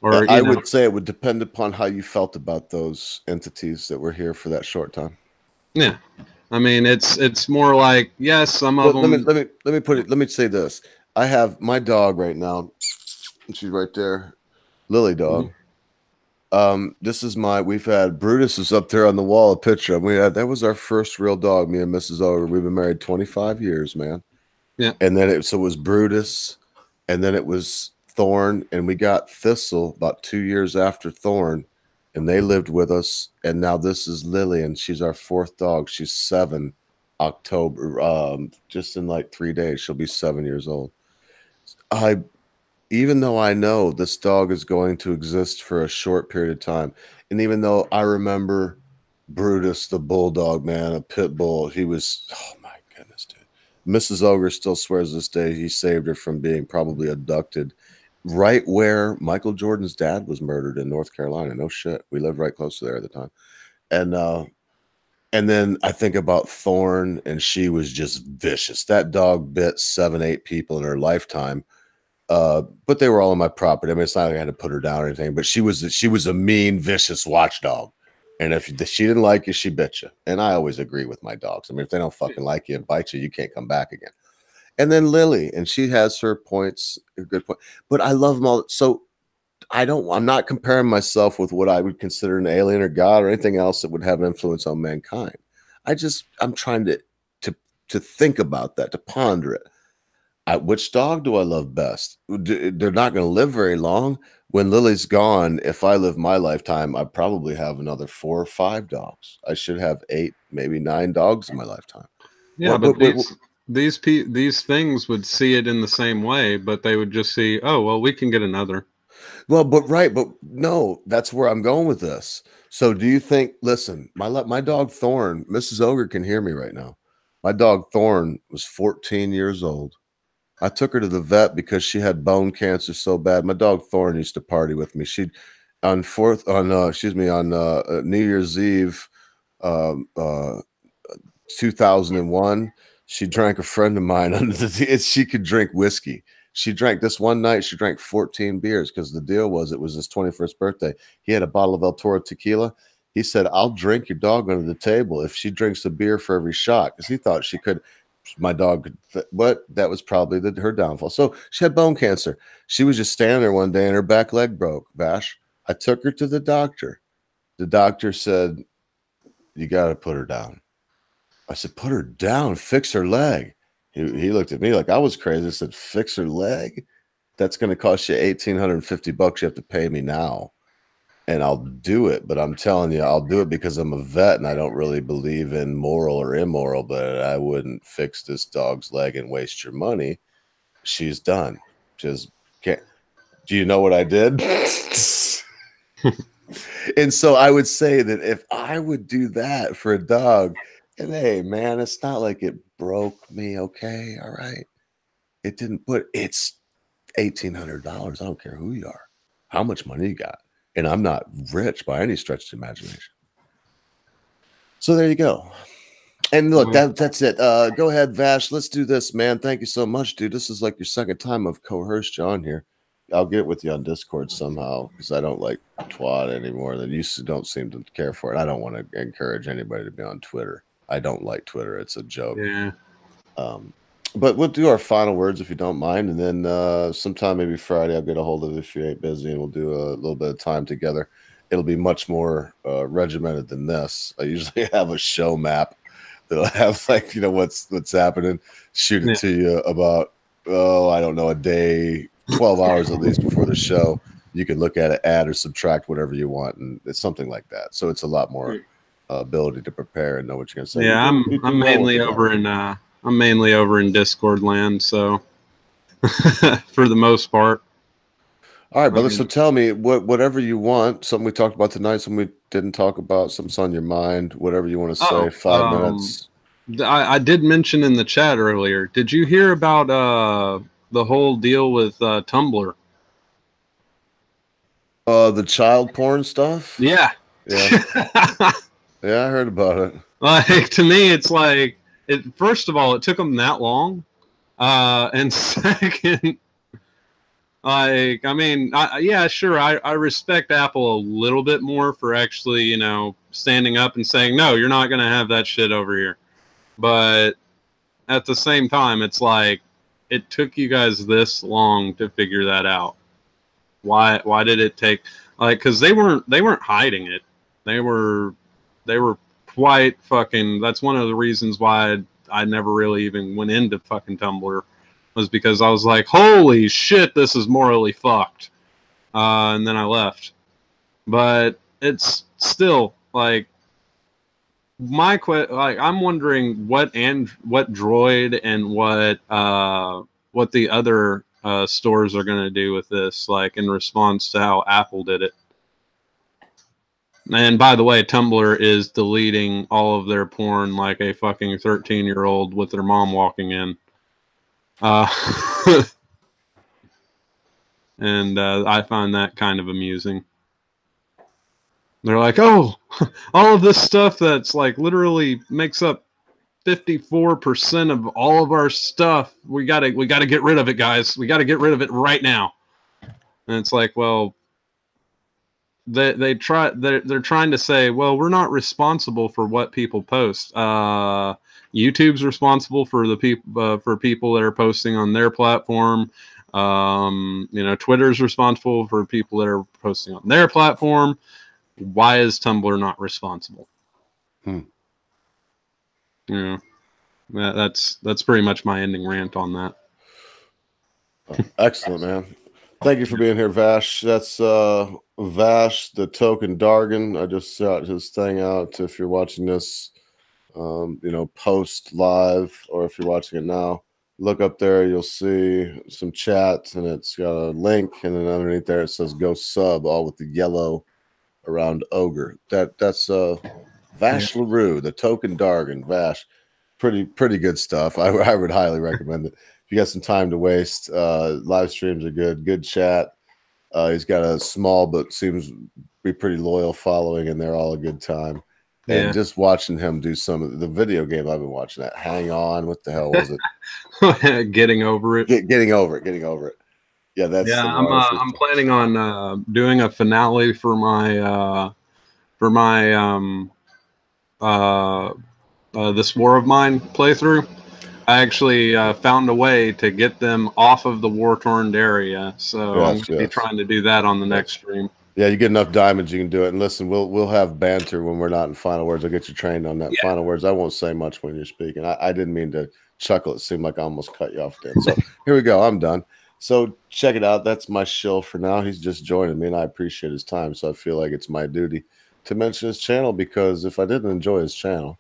Or I you know, would say it would depend upon how you felt about those entities that were here for that short time. yeah. I mean, it's more like yes, some of Well, let them. me put it. Let me say this. I have my dog right now. She's right there, Lily dog. This is we've had Brutus is up there on the wall, a picture. That was our first real dog, me and Mrs. Ogre. We've been married 25 years, man. Yeah. And then it was Brutus, and then it was Thorn, and we got Thistle about 2 years after Thorn, and they lived with us. And now this is Lily, and she's our fourth dog. She's 7 October. Just in like 3 days, she'll be 7 years old. Even though I know this dog is going to exist for a short period of time, and even though I remember Brutus, the bulldog, man, a pit bull, he was, oh my goodness, dude. Mrs. Ogre still swears this day he saved her from being probably abducted right where Michael Jordan's dad was murdered in North Carolina. No shit. We lived right close to there at the time. And then I think about Thorn, and she was just vicious. That dog bit 7, 8 people in her lifetime. But they were all on my property. I mean, it's not like I had to put her down or anything, but she was a mean, vicious watchdog. And if she didn't like you, she bit you. And I always agree with my dogs. I mean, if they don't fucking like you and bite you, you can't come back again. And then Lily, and she has her points, a good point. But I love them all. So I'm not comparing myself with what I would consider an alien or God or anything else that would have an influence on mankind. I'm trying to think about that, to ponder it. Which dog do I love best? They're not going to live very long. When Lily's gone, if I live my lifetime, I probably have another 4 or 5 dogs. I should have 8, maybe 9 dogs in my lifetime. Yeah, but these things would see it in the same way, but they would just see, oh, well, we can get another. Well, but no, that's where I'm going with this. So do you think, listen, my dog Thorn, Mrs. Ogre can hear me right now. My dog Thorn was 14 years old. I took her to the vet because she had bone cancer so bad. My dog Thorn used to party with me. On New Year's Eve, 2001, she drank a friend of mine under she could drink whiskey. She drank this one night. She drank 14 beers because the deal was it was his 21st birthday. He had a bottle of El Toro tequila. He said, "I'll drink your dog under the table if she drinks a beer for every shot," because he thought she could. My dog could, but that was probably her downfall. So she had bone cancer. She was just standing there one day and her back leg broke. Vash, I took her to the doctor. The doctor said, "You got to put her down." I said, "Put her down, fix her leg." He looked at me like I was crazy. I said, "Fix her leg? That's going to cost you $1,850. You have to pay me now." And I'll do it, but I'm telling you, I'll do it because I'm a vet and I don't really believe in moral or immoral, but I wouldn't fix this dog's leg and waste your money. She's done. Just can't. Do you know what I did? And so I would say that if I would do that for a dog, and hey, man, it's not like it broke me. Okay. All right. It didn't, but it's $1,800. I don't care who you are, how much money you got. And I'm not rich by any stretch of imagination. So there you go. And look, that's it. Go ahead, Vash. Let's do this, man. Thank you so much, dude. This is like your second time I've coerced you on here. I'll get with you on Discord somehow because I don't like twat anymore. Than you don't seem to care for it. I don't want to encourage anybody to be on Twitter. I don't like Twitter. It's a joke. Yeah. But we'll do our final words if you don't mind, and then sometime maybe Friday I'll get a hold of it if you ain't busy, and we'll do a little bit of time together. It'll be much more regimented than this. I usually have a show map that'll have like what's happening. Shoot it to you about I don't know, a day, 12 hours at least before the show. You can look at it, add or subtract whatever you want, and it's something like that. So it's a lot more ability to prepare and know what you're gonna say. Yeah, I'm mainly over in Discord land, so for the most part. All right, brother. So tell me whatever you want. Something we talked about tonight, something we didn't talk about, something's on your mind, whatever you want to say. 5 minutes. I did mention in the chat earlier. Did you hear about the whole deal with Tumblr? The child porn stuff. Yeah. Yeah. Yeah, I heard about it. Like, to me, it's like, first of all, it took them that long. And second, like, I mean, yeah, sure, I respect Apple a little bit more for actually, you know, standing up and saying, no, you're not going to have that shit over here. But at the same time, it's like, it took you guys this long to figure that out. Why did it take, like, because they weren't hiding it. They were quite fucking, that's one of the reasons why I never really even went into fucking Tumblr, was because I was like, holy shit, this is morally fucked. And then I left. But it's still like, like, I'm wondering what Droid and what the other stores are going to do with this, like, in response to how Apple did it. And by the way, Tumblr is deleting all of their porn like a fucking 13-year-old with their mom walking in. And I find that kind of amusing. They're like, oh, all of this stuff that's like literally makes up 54% of all of our stuff. We gotta get rid of it, guys. We gotta get rid of it right now. And it's like, well, they're trying to say, well, we're not responsible for what people post. YouTube's responsible for the people that are posting on their platform. You know, Twitter's responsible for people that are posting on their platform. Why is Tumblr not responsible? You know, that's pretty much my ending rant on that. Excellent, man. Thank you for being here, Vash. That's Vash, the token Dargan. I just shot his thing out. If you're watching this, you know, post live, or if you're watching it now, look up there. You'll see some chat, and it's got a link, and then underneath there it says "Go sub," all with the yellow around ogre. That's Vash LaRue, the token Dargan. Vash, pretty good stuff. I would highly recommend it. If you got some time to waste, live streams are good chat. He's got a small but seems to be pretty loyal following, and they're all a good time. And Yeah. just watching him do some of the video game I've been watching, that Hang On, what the hell was it? Getting over it. Getting over it. Yeah, that's I'm planning on doing a finale for my This War of Mine playthrough. I actually found a way to get them off of the war-torn area, so I'm going to be trying to do that on the next stream. Yeah, you get enough diamonds, you can do it. And listen, we'll have banter when we're not in final words. I'll get you trained on that. Final words. I won't say much when you're speaking. I didn't mean to chuckle. It seemed like I almost cut you off then. So here we go. I'm done. So check it out. That's my shill for now. He's just joining me, and I appreciate his time. So I feel like it's my duty to mention his channel, because if I didn't enjoy his channel,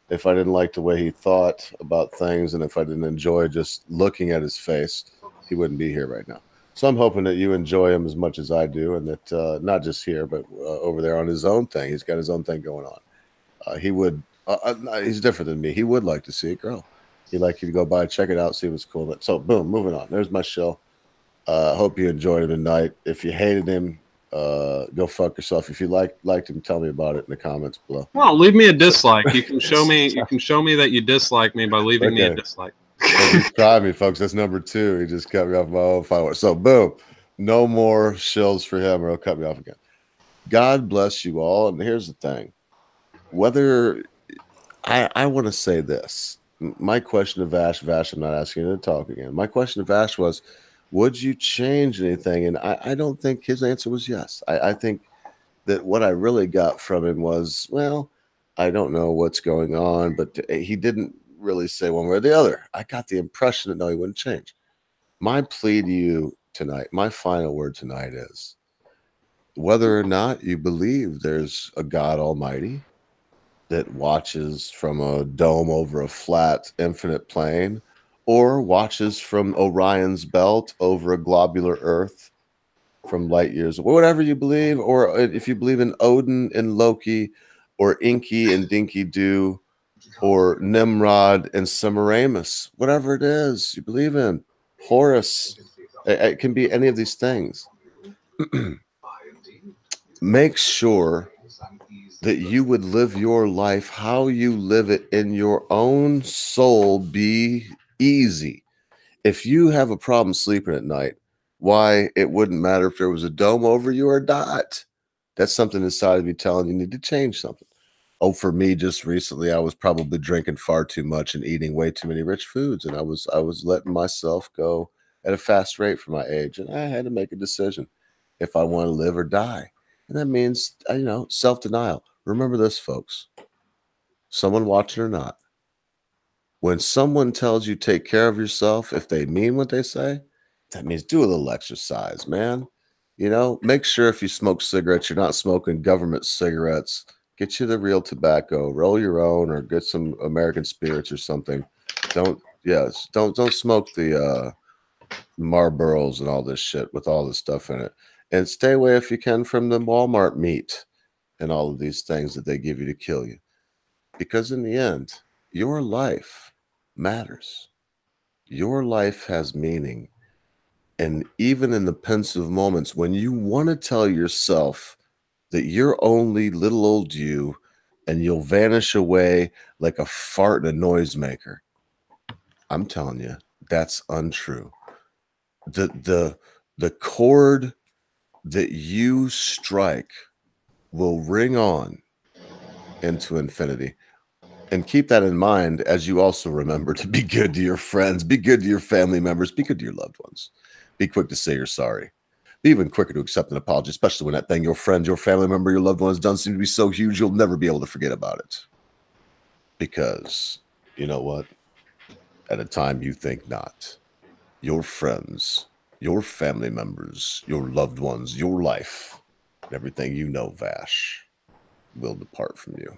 if I didn't like the way he thought about things, and if I didn't enjoy just looking at his face, he wouldn't be here right now. So I'm hoping that you enjoy him as much as I do, and that not just here, but over there on his own thing. He's got his own thing going on. He would, he's different than me. He would like to see it grow. He'd like you to go by, check it out, see what's cool. So boom, moving on. There's my show. Hope you enjoyed him tonight. If you hated him, go fuck yourself. If you liked him, tell me about it in the comments below. Well, leave me a dislike. You can show me that you dislike me by leaving me a dislike. Well, try me, folks. That's number 2. He just cut me off my own follower. So boom, no more shills for him, or he'll cut me off again. God bless you all. And here's the thing: whether I want to say this, my question to Vash, I'm not asking you to talk again. My question to Vash was, would you change anything? And I don't think his answer was yes. I think that what I really got from him was, well, I don't know what's going on, but he didn't really say one way or the other. I got the impression that no, he wouldn't change. My plea to you tonight, my final word tonight is, whether or not you believe there's a God Almighty that watches from a dome over a flat, infinite plane, or watches from Orion's belt over a globular Earth from light years, whatever you believe, or if you believe in Odin and Loki, or Inky and Dinky Doo, or Nimrod and Semiramis, whatever it is you believe in, Horus. It can be any of these things. Make sure that you would live your life how you live it in your own soul. Be easy. If you have a problem sleeping at night, why, it wouldn't matter if there was a dome over you or not. That's something inside of you telling you need to change something. Oh, for me, just recently, I was probably drinking far too much and eating way too many rich foods, and I was letting myself go at a fast rate for my age, and I had to make a decision if I want to live or die, and that means self-denial. Remember this, folks. Someone watching or not, when someone tells you take care of yourself, if they mean what they say, that means do a little exercise, man. Make sure if you smoke cigarettes, you're not smoking government cigarettes. Get you the real tobacco, roll your own, or get some American spirits or something. Don't smoke the Marlboros and all this shit with all this stuff in it. And stay away if you can from the Walmart meat and all of these things that they give you to kill you. Because in the end, your life matters. Your life has meaning. And even in the pensive moments when you want to tell yourself that you're only little old you and you'll vanish away like a fart in a noisemaker, I'm telling you, that's untrue. The chord that you strike will ring on into infinity. And keep that in mind as you also remember to be good to your friends, be good to your family members, be good to your loved ones. Be quick to say you're sorry. Be even quicker to accept an apology, especially when that thing your friend, your family member, your loved one has done seems to be so huge you'll never be able to forget about it. Because, you know what? At a time you think not, your friends, your family members, your loved ones, your life, everything you know, Vash, will depart from you.